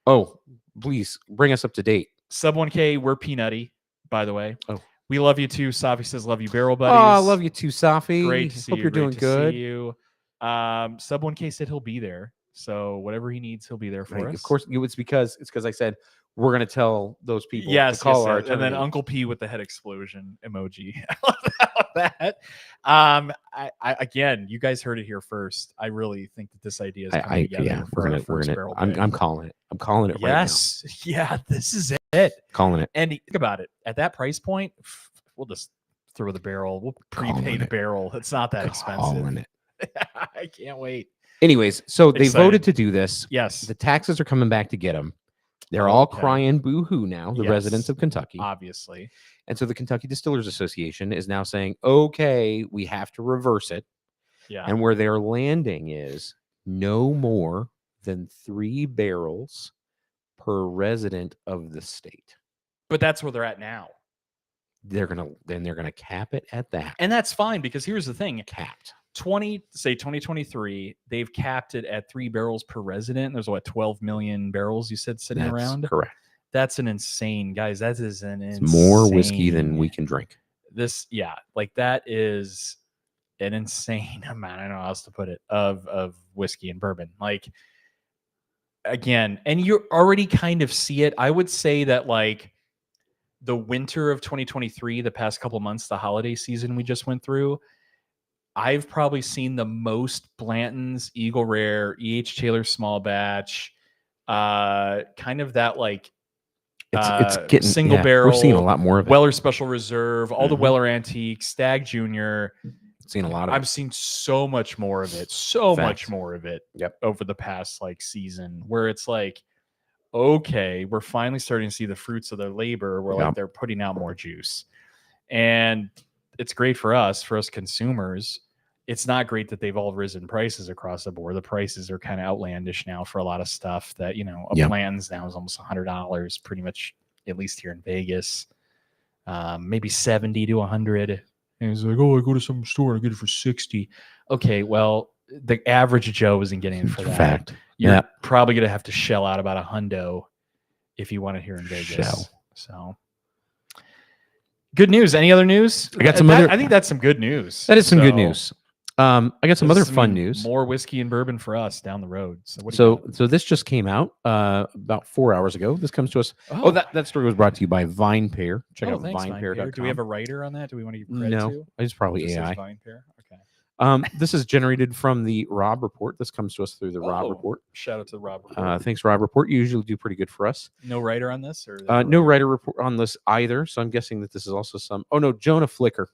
Oh, please bring us up to date. Sub 1K, we're peanutty, by the way. Oh, we love you too. Safi says, love you, barrel buddies. Oh, I love you too, Safi. Great to see Hope you. you're doing good. See you. Sub 1K said he'll be there, so whatever he needs, he'll be there for us. Of course, it's because I said we're going to tell those people to call our attorney. And then Uncle P with the head explosion emoji. I love that. Again, you guys heard it here first. I really think that this idea is coming together. Yeah, I'm calling it. I'm calling it right now. Yeah, this is it. Calling it. And think about it. At that price point, we'll just throw the barrel. We'll prepay the barrel. It's not that expensive. Calling it. I can't wait. Anyways, so they voted to do this. Yes. The taxes are coming back to get them. They're all crying boo-hoo now, the residents of Kentucky. Obviously. And so the Kentucky Distillers Association is now saying, okay, we have to reverse it. Yeah. And where they're landing is no more than 3 barrels per resident of the state. But that's where they're at now. They're gonna cap it at that. And that's fine, because here's the thing. Capped. 2023, they've capped it at 3 barrels per resident. There's what, 12 million barrels you said sitting That's around? correct. That's an insane, guys. That is an It's insane. more whiskey than we can drink. Like that is an insane amount. I don't know how else to put it of whiskey and bourbon. Like, again, and you already kind of see it. I would say that like the winter of 2023, the past couple months, the holiday season we just went through, I've probably seen the most Blanton's, Eagle Rare, E.H. Taylor Small Batch, kind of that like It's getting single barrel. We're seeing a lot more of it. Weller Special Reserve, all the Weller Antiques, Stag Junior. Seen a lot of I've seen so much more of it. Much more of it. Yep. Over the past like season, where it's like, okay, we're finally starting to see the fruits of their labor, where like they're putting out more juice. And it's great for us consumers. It's not great that they've all risen prices across the board. The prices are kind of outlandish now for a lot of stuff that, a Blanton's now is almost $100, pretty much, at least here in Vegas. Maybe 70 to 100. And he's like, oh, I go to some store and I get it for 60. Okay, well, the average Joe isn't getting it for that. Fact. You're probably going to have to shell out about $100 if you want it here in Vegas. So good news. Any other news? I got some other. I think that's some good news. That is some good news. I got some other fun news. More whiskey and bourbon for us down the road. So this just came out about 4 hours ago. This comes to us. Oh, that story was brought to you by Vine Pair. Check out vinepair.com. Do we have a writer on that? Do we want to give credit to? No, it's probably AI. Vine Pair. Okay. This is generated from the Rob Report. This comes to us through the Rob Report. Shout out to the Rob Report. Thanks, Rob Report. You usually do pretty good for us. No writer on this, or no writer report on this either. So I'm guessing that this is also some. Oh no, Jonah Flicker.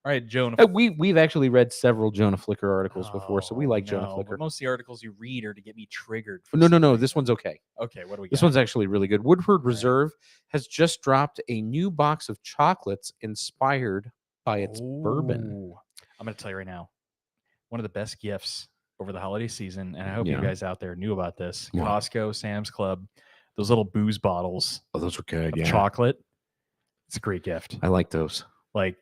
All right, Jonah. We've actually read several Jonah Flicker articles before, so we like Jonah Flicker. Most of the articles you read are to get me triggered. No. This one's okay. Okay, what do we got? This one's actually really good. Woodford Reserve has just dropped a new box of chocolates inspired by its bourbon. I'm going to tell you right now, one of the best gifts over the holiday season, and I hope you guys out there knew about this. Costco, Sam's Club, those little booze bottles. Oh, those are good. Yeah, chocolate. It's a great gift. I like those. Like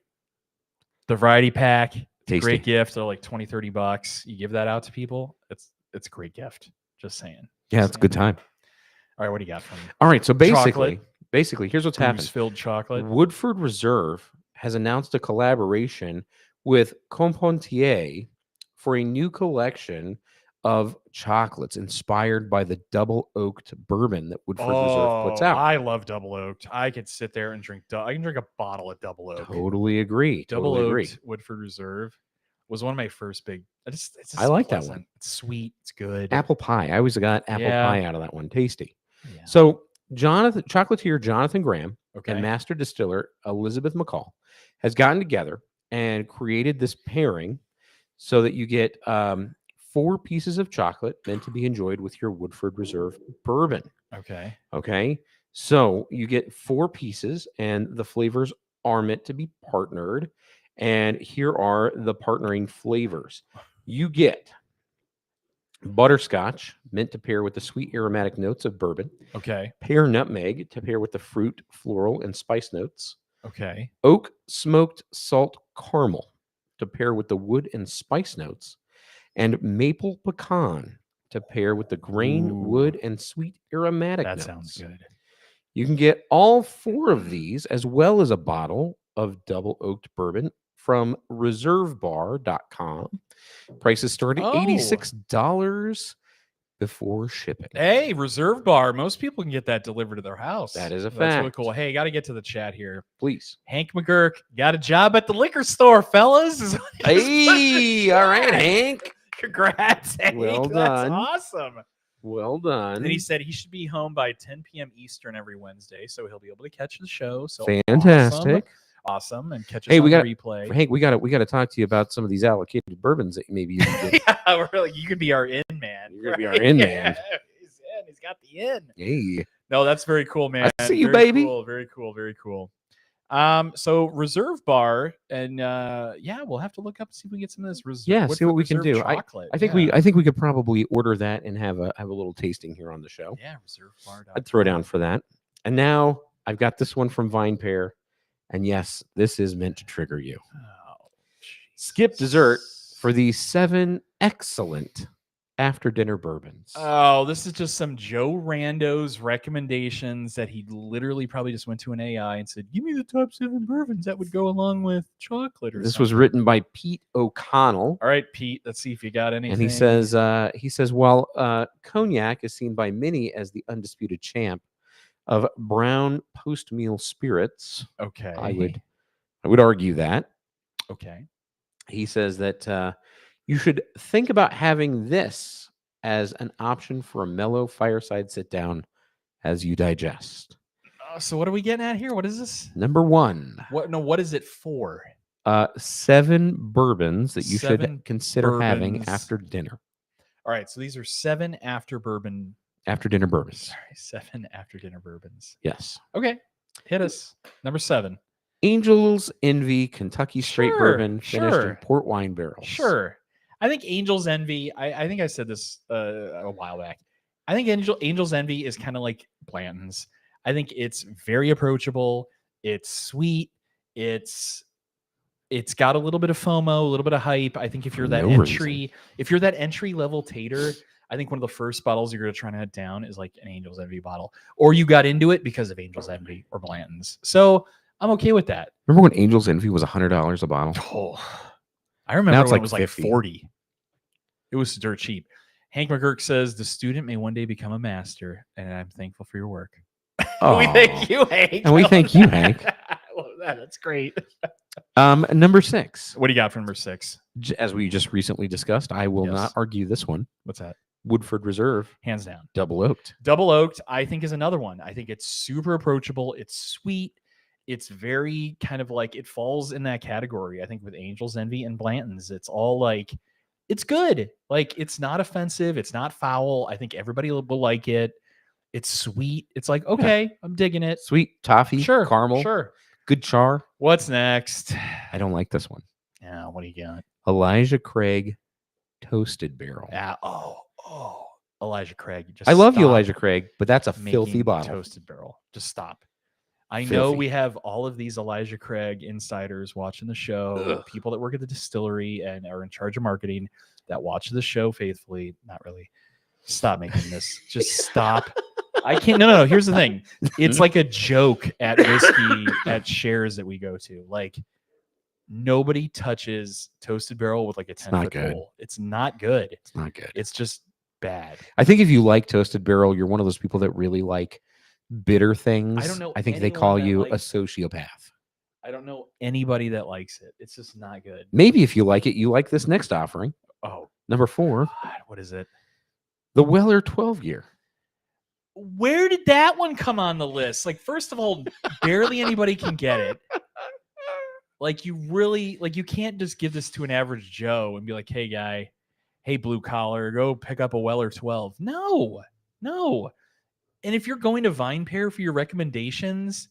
the variety pack, tasty. Great gift. They're like $20-$30. You give that out to people. It's a great gift. Just saying. Yeah, it's a good time. All right, what do you got from me? All right, so basically, here's what's happened. Filled chocolate. Woodford Reserve has announced a collaboration with Compontier for a new collection of chocolates inspired by the double oaked bourbon that Woodford Reserve puts out. I love double oaked. I could sit there and drink. I can drink a bottle of double oak. Totally agree. Double oaked Woodford Reserve was one of my first big. I like that one. It's sweet. It's good. Apple pie. I always got apple pie out of that one. Tasty. Yeah. So chocolatier Jonathan Graham and master distiller Elizabeth McCall has gotten together and created this pairing so that you get 4 pieces of chocolate meant to be enjoyed with your Woodford Reserve bourbon. Okay. So you get 4 pieces, and the flavors are meant to be partnered. And here are the partnering flavors. You get butterscotch, meant to pair with the sweet aromatic notes of bourbon. Pear nutmeg to pair with the fruit, floral, and spice notes. Oak smoked salt caramel to pair with the wood and spice notes. And maple pecan to pair with the grain, wood, and sweet aromatic notes. That sounds good. You can get all 4 of these, as well as a bottle of double oaked bourbon from reservebar.com. Prices start at $86 before shipping. Hey, Reserve Bar. Most people can get that delivered to their house. That is a fact. That's really cool. Hey, got to get to the chat here. Please. Hank McGurk got a job at the liquor store, fellas. Hey, all right, Hank. Congrats, Hank. Well done. That's awesome. Well done. And he said he should be home by 10 p.m. Eastern every Wednesday, so he'll be able to catch the show. So fantastic. Awesome. And catch us on the replay. Hank, we got to talk to you about some of these allocated bourbons that maybe you can get. Yeah, really, you could be our in man. You're gonna be our in man. He's in. He's got the in. Hey. No, that's very cool, man. I see you, baby. Cool, very cool. Very cool. So Reserve Bar, and we'll have to look up and see if we get some of this Reserve. Yeah, see what we can do. Chocolate. I think we could probably order that and have a little tasting here on the show. Yeah, reservebar.com. I'd throw down for that. And now I've got this one from Vine Pair, and yes, this is meant to trigger you. Oh, Skip dessert for the 7 excellent after dinner bourbons. Oh, this is just some Joe Rando's recommendations that he literally probably just went to an AI and said, "Give me the top 7 bourbons that would go along with chocolate." Or This something. was written by Pete O'Connell. All right, Pete. Let's see if you got anything. And he says, while cognac is seen by many as the undisputed champ of brown post-meal spirits, okay, I would argue that. Okay. He says that you should think about having this as an option for a mellow fireside sit down as you digest. So what are we getting at here? What is this? Number 1. What is it for? 7 bourbons that you 7 should consider having bourbons. after dinner. All right, so these are 7 after dinner bourbons. Sorry, 7 after dinner bourbons. Yes. Okay, hit us. Number 7. Angel's Envy Kentucky Straight Bourbon finished in sure. port wine barrels. Sure. I think Angel's Envy, I think I said this a while back. I think Angel's Envy is kind of like Blanton's. I think it's very approachable. It's sweet. It's got a little bit of FOMO, a little bit of hype. I think if you're that entry level tater, I think one of the first bottles you're going to try to head down is like an Angel's Envy bottle, or you got into it because of Angel's Envy or Blanton's. So I'm okay with that. Remember when Angel's Envy was $100 a bottle? Oh, I remember when like it was 50. like 40. It was dirt cheap. Hank McGurk says the student may one day become a master, and I'm thankful for your work. We thank you, Hank. And we thank you, Hank. I love that. That's great. Number 6. What do you got for number 6? As we just recently discussed, I will not argue this one. What's that? Woodford Reserve. Hands down. Double oaked. Double oaked, I think, is another one. I think it's super approachable. It's sweet. It's very kind of like it falls in that category. I think with Angel's Envy and Blanton's, it's all like, it's good. Like, it's not offensive. It's not foul. I think everybody will like it. It's sweet. It's like, okay, I'm digging it. Sweet toffee, Sure. caramel, Sure. good char. What's next? I don't like this one. Yeah, what do you got? Elijah Craig Toasted Barrel. Yeah. Elijah Craig. I love you, Elijah Craig, but that's a filthy bottle. Toasted Barrel. Just stop. I know we have all of these Elijah Craig insiders watching the show, people that work at the distillery and are in charge of marketing that watch the show faithfully. Not really. Stop making this. Just stop. I can't. No. Here's the thing. It's like a joke at whiskey at shares that we go to. Like, nobody touches Toasted Barrel with like a 10-foot pole. It's not good. It's not good. It's just bad. I think if you like Toasted Barrel, you're one of those people that really like bitter things. I don't know. I think they call you a sociopath. I don't know anybody that likes it. It's just not good. Maybe if you like it, you like this next offering. Oh, number 4. God, what is it? The Weller 12 year. Where did that one come on the list? Like, first of all, barely anybody can get it. Like, you really, like, you can't just give this to an average Joe and be like, hey, guy, hey, blue collar, go pick up a Weller 12. No. And if you're going to Vine Pair for your recommendations,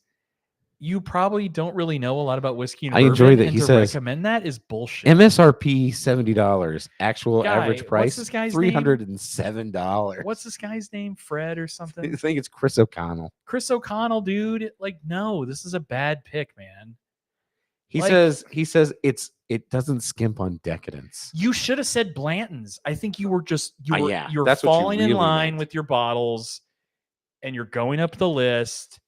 you probably don't really know a lot about whiskey and bourbon. I enjoy that he says recommend that is bullshit. MSRP $70. Actual average price what's this guy's $307. Name? What's this guy's name? Fred or something? I think it's Chris O'Connell. Chris O'Connell, dude. Like, no, this is a bad pick, man. He says it doesn't skimp on decadence. You should have said Blanton's. I think you were you're falling in line with your bottles, and you're going up the list.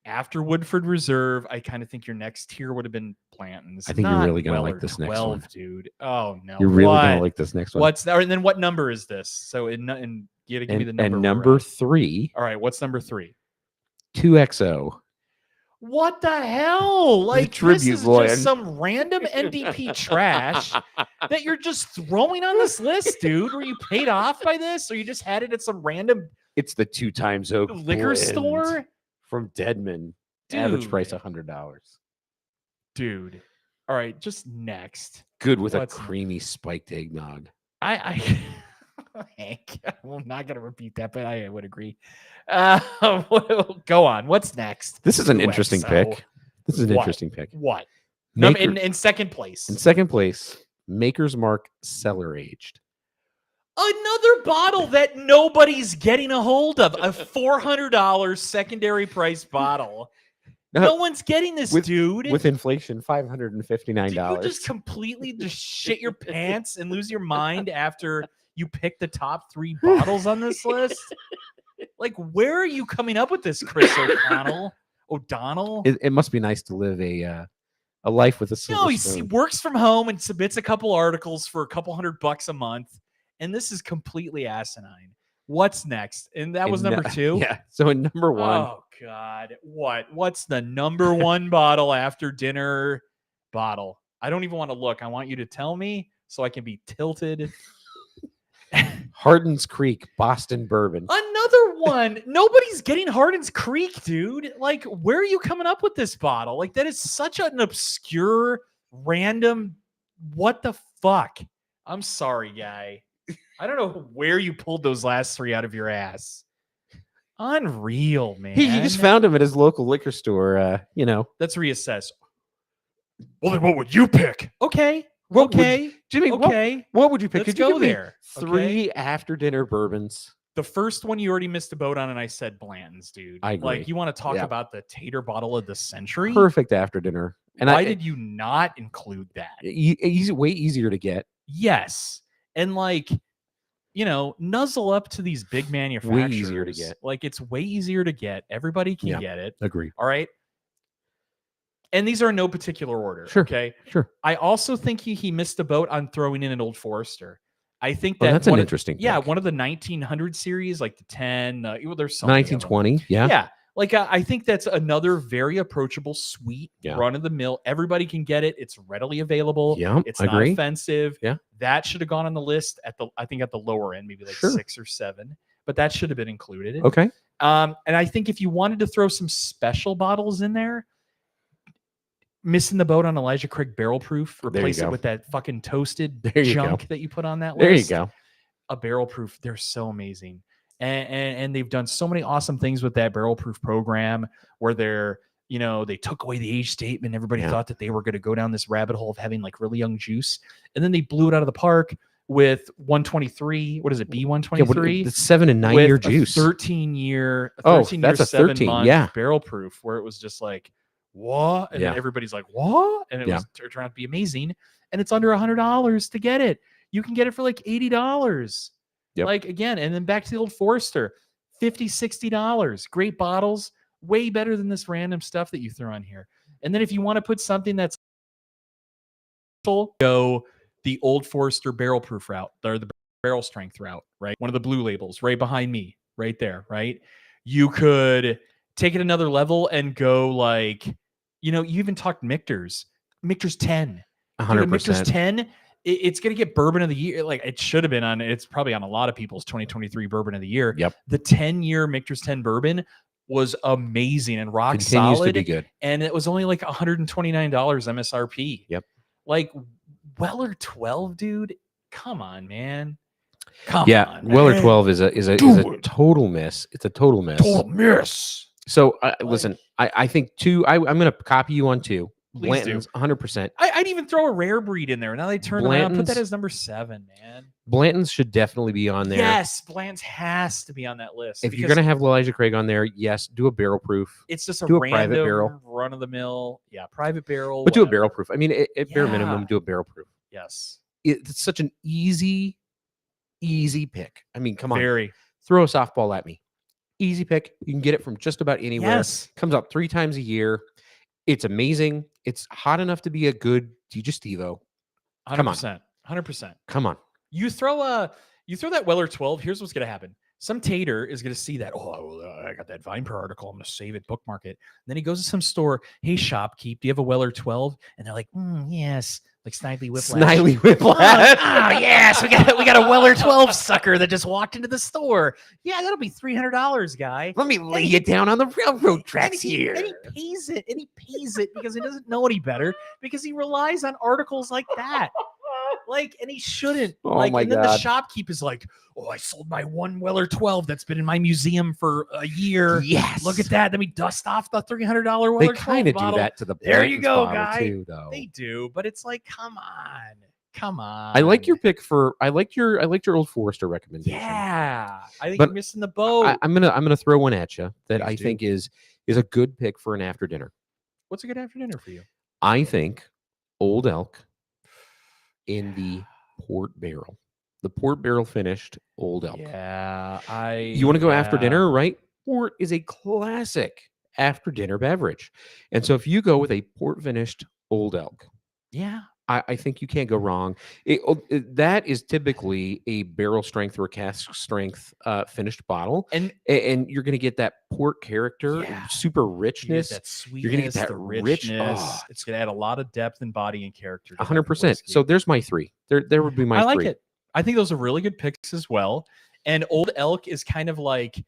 After Woodford Reserve, I kind of think your next tier would have been Blanton's. I think you're really going to like this next one. Dude. Oh, no. You're really going to like this next one. What's that? And then what number is this? So, you got to give me the number. And number 3. All right, what's number 3? 2XO. What the hell? Like, this is just some random NDP trash that you're just throwing on this list, dude. Were you paid off by this? Or you just had it at some random... It's the 2 times oak liquor store? From Deadman. Dude. Average price $100. Dude. All right, just next. Good with a creamy spiked eggnog. Hank, I'm not going to repeat that, but I would agree. Go on. What's next? This is an interesting pick. What? In second place. In second place, Maker's Mark Cellar Aged. Another bottle that nobody's getting a hold of. A $400 secondary price bottle. No one's getting this, dude. With inflation, Did $559. you just completely just shit your pants and lose your mind after you picked the top 3 bottles on this list? Like, where are you coming up with this, Chris O'Donnell? It must be nice to live a life with a silver No, he spoon. works from home and submits a couple articles for a couple $100 a month, and this is completely asinine. What's next? And that was number 2? Yeah. So in number 1. Oh, God. What's the number 1 bottle after dinner bottle? I don't even want to look. I want you to tell me so I can be tilted. Hardin's Creek Boston Bourbon. Another one. Nobody's getting Hardin's Creek, dude. Like, where are you coming up with this bottle? Like, that is such an obscure, random. What the fuck? I'm sorry, guy. I don't know where you pulled those last 3 out of your ass. Unreal, man. He just found him at his local liquor store. Let's reassess. Well, then what would you pick? Okay. Jimmy, okay. What would you pick? Let's Could you go give me there. 3 after dinner bourbons? The first one you already missed a boat on, and I said Blanton's, dude. I agree. Like, you want to talk about the tater bottle of the century? Perfect after dinner. And why did you not include that? Way easier to get. Yes. And like, nuzzle up to these big manufacturers. Way easier to get. Like, it's way easier to get. Everybody can get it. Agree. All right. And these are in no particular order. Sure. Okay. Sure. I also think he missed the boat on throwing in an Old Forester. I think that that's an interesting pick. Yeah, one of the 1900 series, like the 10. There's some 1920. Yeah. Yeah. Like, I think that's another very approachable, sweet, run of the mill. Everybody can get it. It's readily available. Yeah, it's not offensive. Yeah. That should have gone on the list at the lower end, maybe like 6 or 7. But that should have been included. Okay. And I think if you wanted to throw some special bottles in there, missing the boat on Elijah Craig Barrel Proof, replace it with that fucking toasted junk that you put on that list. There you go. A Barrel Proof. They're so amazing. And they've done so many awesome things with that Barrel Proof program where they took away the age statement. Everybody thought that they were going to go down this rabbit hole of having like really young juice. And then they blew it out of the park with 123. What is it? B123? The 7 and 9 year juice. 13 year, that's a 7 month yeah. Barrel Proof where it was just like, what? And then everybody's like, what? And it turned out to be amazing. And it's under $100 to get it. You can get it for like $80. Yep. Like, again, and then back to the Old Forester, $50, $60. Great bottles, way better than this random stuff that you throw on here. And then if you want to put something that's go the Old Forester Barrel Proof route, or the barrel strength route, right? One of the blue labels right behind me, right there, right? You could take it another level and go like, you even talked Michter's 10. 100%. Michter's 10. It's going to get bourbon of the year. Like, it should have been on. It's probably on a lot of people's 2023 bourbon of the year. Yep. The 10-year Michter's 10 bourbon was amazing and rock Continues solid. to be good. And it was only like $129 MSRP. Yep. Like, Weller 12, dude. Come on, man. Come on, man. Weller 12 is a total miss. It's a total miss. Total miss. So listen, I think 2. I'm going to copy you on 2. Please Blanton's, do. 100%. I'd even throw a rare breed in there. Now they turn around, put that as number 7, man. Blanton's should definitely be on there. Yes, Blanton's has to be on that list. If you're going to have Elijah Craig on there, yes, do a barrel proof. It's just do a private barrel, run of the mill. Yeah, private barrel. But do a barrel proof. I mean, at bare minimum, do a barrel proof. Yes. It's such an easy pick. I mean, come on. Very. Throw a softball at me. Easy pick. You can get it from just about anywhere. Yes. Comes out 3 times a year. It's amazing. It's hot enough to be a good digestivo. 100%. Come on. 100%. Come on. You throw that Weller 12. Here's what's going to happen. Some tater is going to see that. Oh, I got that Vine Pro article. I'm going to save it, bookmark it. And then he goes to some store. Hey, shopkeep, do you have a Weller 12? And they're like, yes. Like Snidely Whiplash. Oh, yes. We got a Weller 12 sucker that just walked into the store. Yeah, that'll be $300, guy. Let me lay you down on the railroad tracks here. And he pays it because he doesn't know any better because he relies on articles like that. Like, and he shouldn't. And then the shopkeep is like, oh, I sold my one Weller 12 that's been in my museum for a year. Yes. Look at that. Let me dust off the $300 Weller 12 They kind of do that to the There you go, bottle guy. too, though. They do, but it's like, come on. I like your pick I liked your Old Forester recommendation. Yeah. I think you're missing the boat. I'm gonna throw one at you that Please I do. think is a good pick for an after dinner. What's a good after dinner for you? I think Old Elk in the port barrel. The port barrel finished Old Elk. Yeah, You want to go after dinner, right? Port is a classic after dinner beverage. And so if you go with a port finished Old Elk, Yeah. I think you can't go wrong. That is typically a barrel strength or a cask strength finished bottle. And And you're going to get that port character, yeah, super you get richness. that You're going to get sweetness, that the rich, richness. It's gonna add a lot of depth and body and character to that 100%. whiskey. So there's my three. There would be my I like three. it. I think those are really good picks as well. And Old Elk is kind of like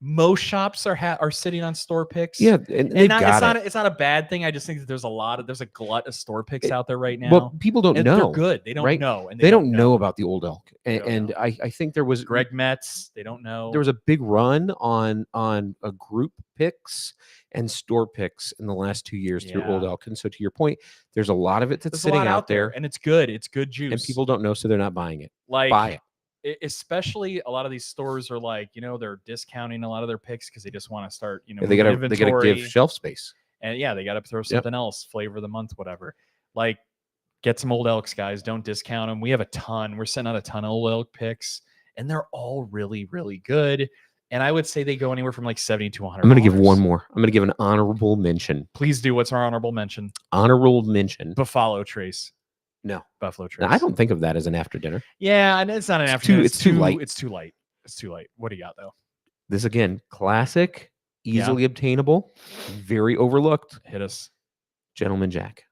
most shops are sitting on store picks. Yeah, and they've got it. It's not a bad thing. I just think that there's a glut of store picks out there right now. Well, people don't and know. They're good. They don't right? know, and They don't know about the Old Elk. don't And know. I think there was Greg Metz. They don't know. there was a big run on a group picks and store picks in the last 2 years through Old Yeah. Elk. And so to your point, there's a lot of it that's There's a sitting lot out there, and it's good. It's good juice. and people don't know, so they're not buying it. like Buy it. especially a lot of these stores are like, they're discounting a lot of their picks because they just want to start, They gotta give shelf space. and they got to throw something else, flavor of the month, whatever. Like, get some Old Elks, guys. Don't discount them. We have a ton. We're sending out a ton of Old Elk picks, and they're all really, really good. And I would say they go anywhere from like 70 to 100. I'm going to give one more. I'm going to give an honorable mention. Please do. What's our honorable mention? Honorable mention. Buffalo Trace. No. Buffalo Trace. Now, I don't think of that as an after dinner. Yeah, and it's not an after dinner. It's too light. It's too light. It's too light. What do you got, though? This, again, classic, easily obtainable, very overlooked. Hit us. Gentleman Jack.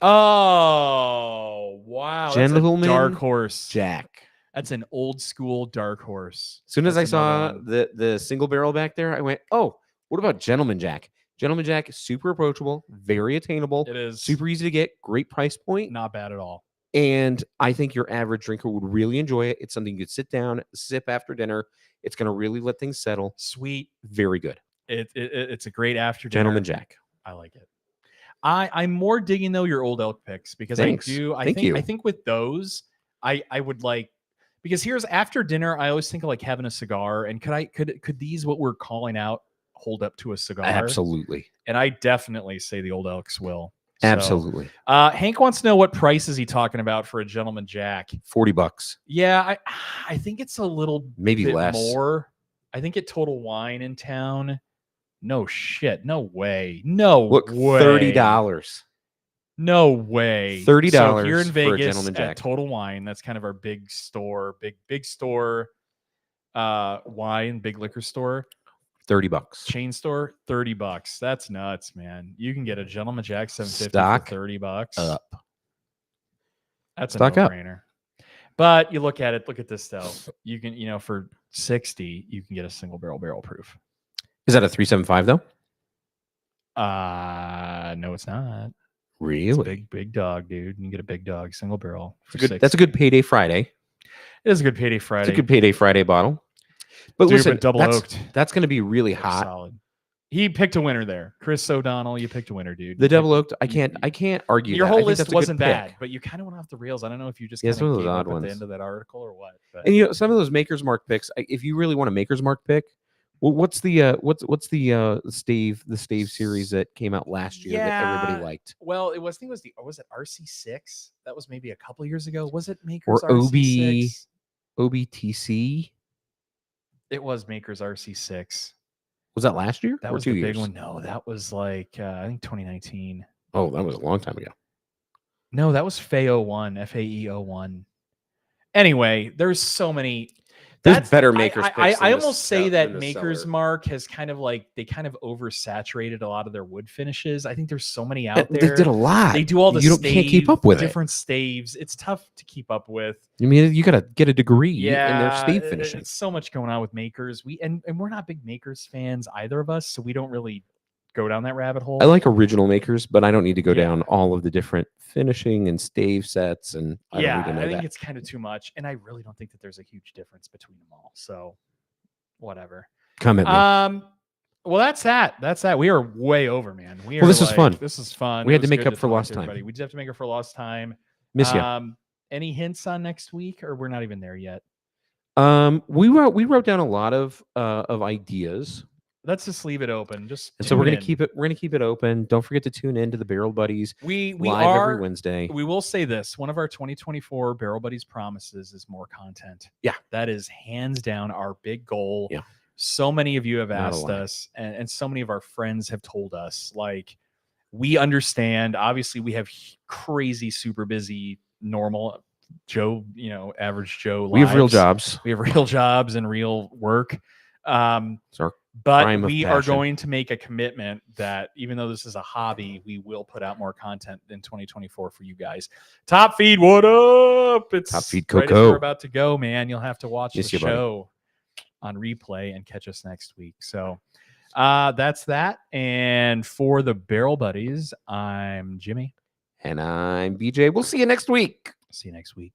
Oh, wow. Gentleman That's a dark horse. Jack. That's an old school dark horse. As soon as I saw the single barrel back there, I went, oh, what about Gentleman Jack? Gentleman Jack is super approachable, very attainable. It is. Super easy to get, great price point. Not bad at all. And I think your average drinker would really enjoy it. It's something you could sit down, sip after dinner. It's going to really let things settle. Sweet. Very good. It's a great after dinner. Gentleman Jack. I like it. I'm more digging, though, your Old Elk picks because Thanks. I think with those, I would like, because here's after dinner, I always think of like having a cigar, and could these, what we're calling out, hold up to a cigar? Absolutely. And I definitely say the Old Elks will. Absolutely. So, Hank wants to know, what price is he talking about for a Gentleman Jack? $40. Yeah, I think it's a little maybe bit less. more. I think at Total Wine in town. No shit. No way. No Look, way. $30. No way. $30 so here in for a Vegas Gentleman Jack. at Total Wine. That's kind of our big store, big store, wine, big liquor store. $30. Chain store, $30. That's nuts, man. You can get a Gentleman Jack 750 Stock for $30. up. That's Stock a up. no-brainer. But you look at it. Look at this though. You can, for $60, you can get a single barrel proof. Is that a 375 though? No, it's not. Really? Big dog, dude. You can get a big dog single barrel. That's a good payday Friday. It is a good payday Friday. It's a good payday Friday bottle. But Dude, listen, double oaked. That's going to be really hot. Solid. He picked a winner there. Chris O'Donnell, you picked a winner, dude. The double oaked, I can't argue. Your that. whole I think list that's a good wasn't bad, pick. but you kind of went off the rails. I don't know if you just some of those gave odd up at ones the end of that article or what. But. And some of those Maker's Mark picks, if you really want a Maker's Mark pick, well, what's the stave series that came out last year that everybody liked? Well, I think it was it RC6? That was maybe a couple years ago. Was it Maker's or RC6? OBTC? It was Maker's RC6. Was that last year? That or was 2 the years? big one. No, that was like I think 2019. Oh, that was a long time ago. No, that was FAE01, FAE01. Anyway, there's so many. There's better Maker's picks. I almost say that Maker's Mark has kind of oversaturated a lot of their wood finishes. I think there's so many out there. They did a lot. They do all the can't keep up with different staves. It's tough to keep up with. I mean, you got to get a degree in their stave finishing. It's so much going on with Makers. And we're not big Makers fans, either of us, so we don't really go down that rabbit hole. I like original Makers, but I don't need to go down all of the different finishing and stave sets, and I don't need to know I think that. it's kind of too much, and I really don't think that there's a huge difference between them all. So, whatever. Come at me. Well, that's that. That's that. We are way over, man. This is fun. This is fun. We had to make up for lost time. We did have to make up for lost time. Miss you. Any hints on next week, or we're not even there yet? We wrote down a lot of ideas. let's just leave it open. Just And so we're tune gonna in. keep it. We're gonna keep it open. Don't forget to tune in to the Barrel Buddies We live are every Wednesday. We will say this: one of our 2024 Barrel Buddies promises is more content. Yeah. That is hands down our big goal. Yeah. So many of you have Not a asked lie. us, and so many of our friends have told us, like, we understand. Obviously, we have crazy, super busy, normal Joe, average Joe We have real lives. jobs. We have real jobs and real work. It's our But crime of we are passion. going to make a commitment that even though this is a hobby, we will put out more content in 2024 for you guys. Top Feed, what up? It's Top Feed right as Coco. we're about to go, man. You'll have to watch Miss the you, buddy. show on replay and catch us next week. So that's that. And for the Barrel Buddies, I'm Jimmy. And I'm BJ. We'll see you next week. See you next week.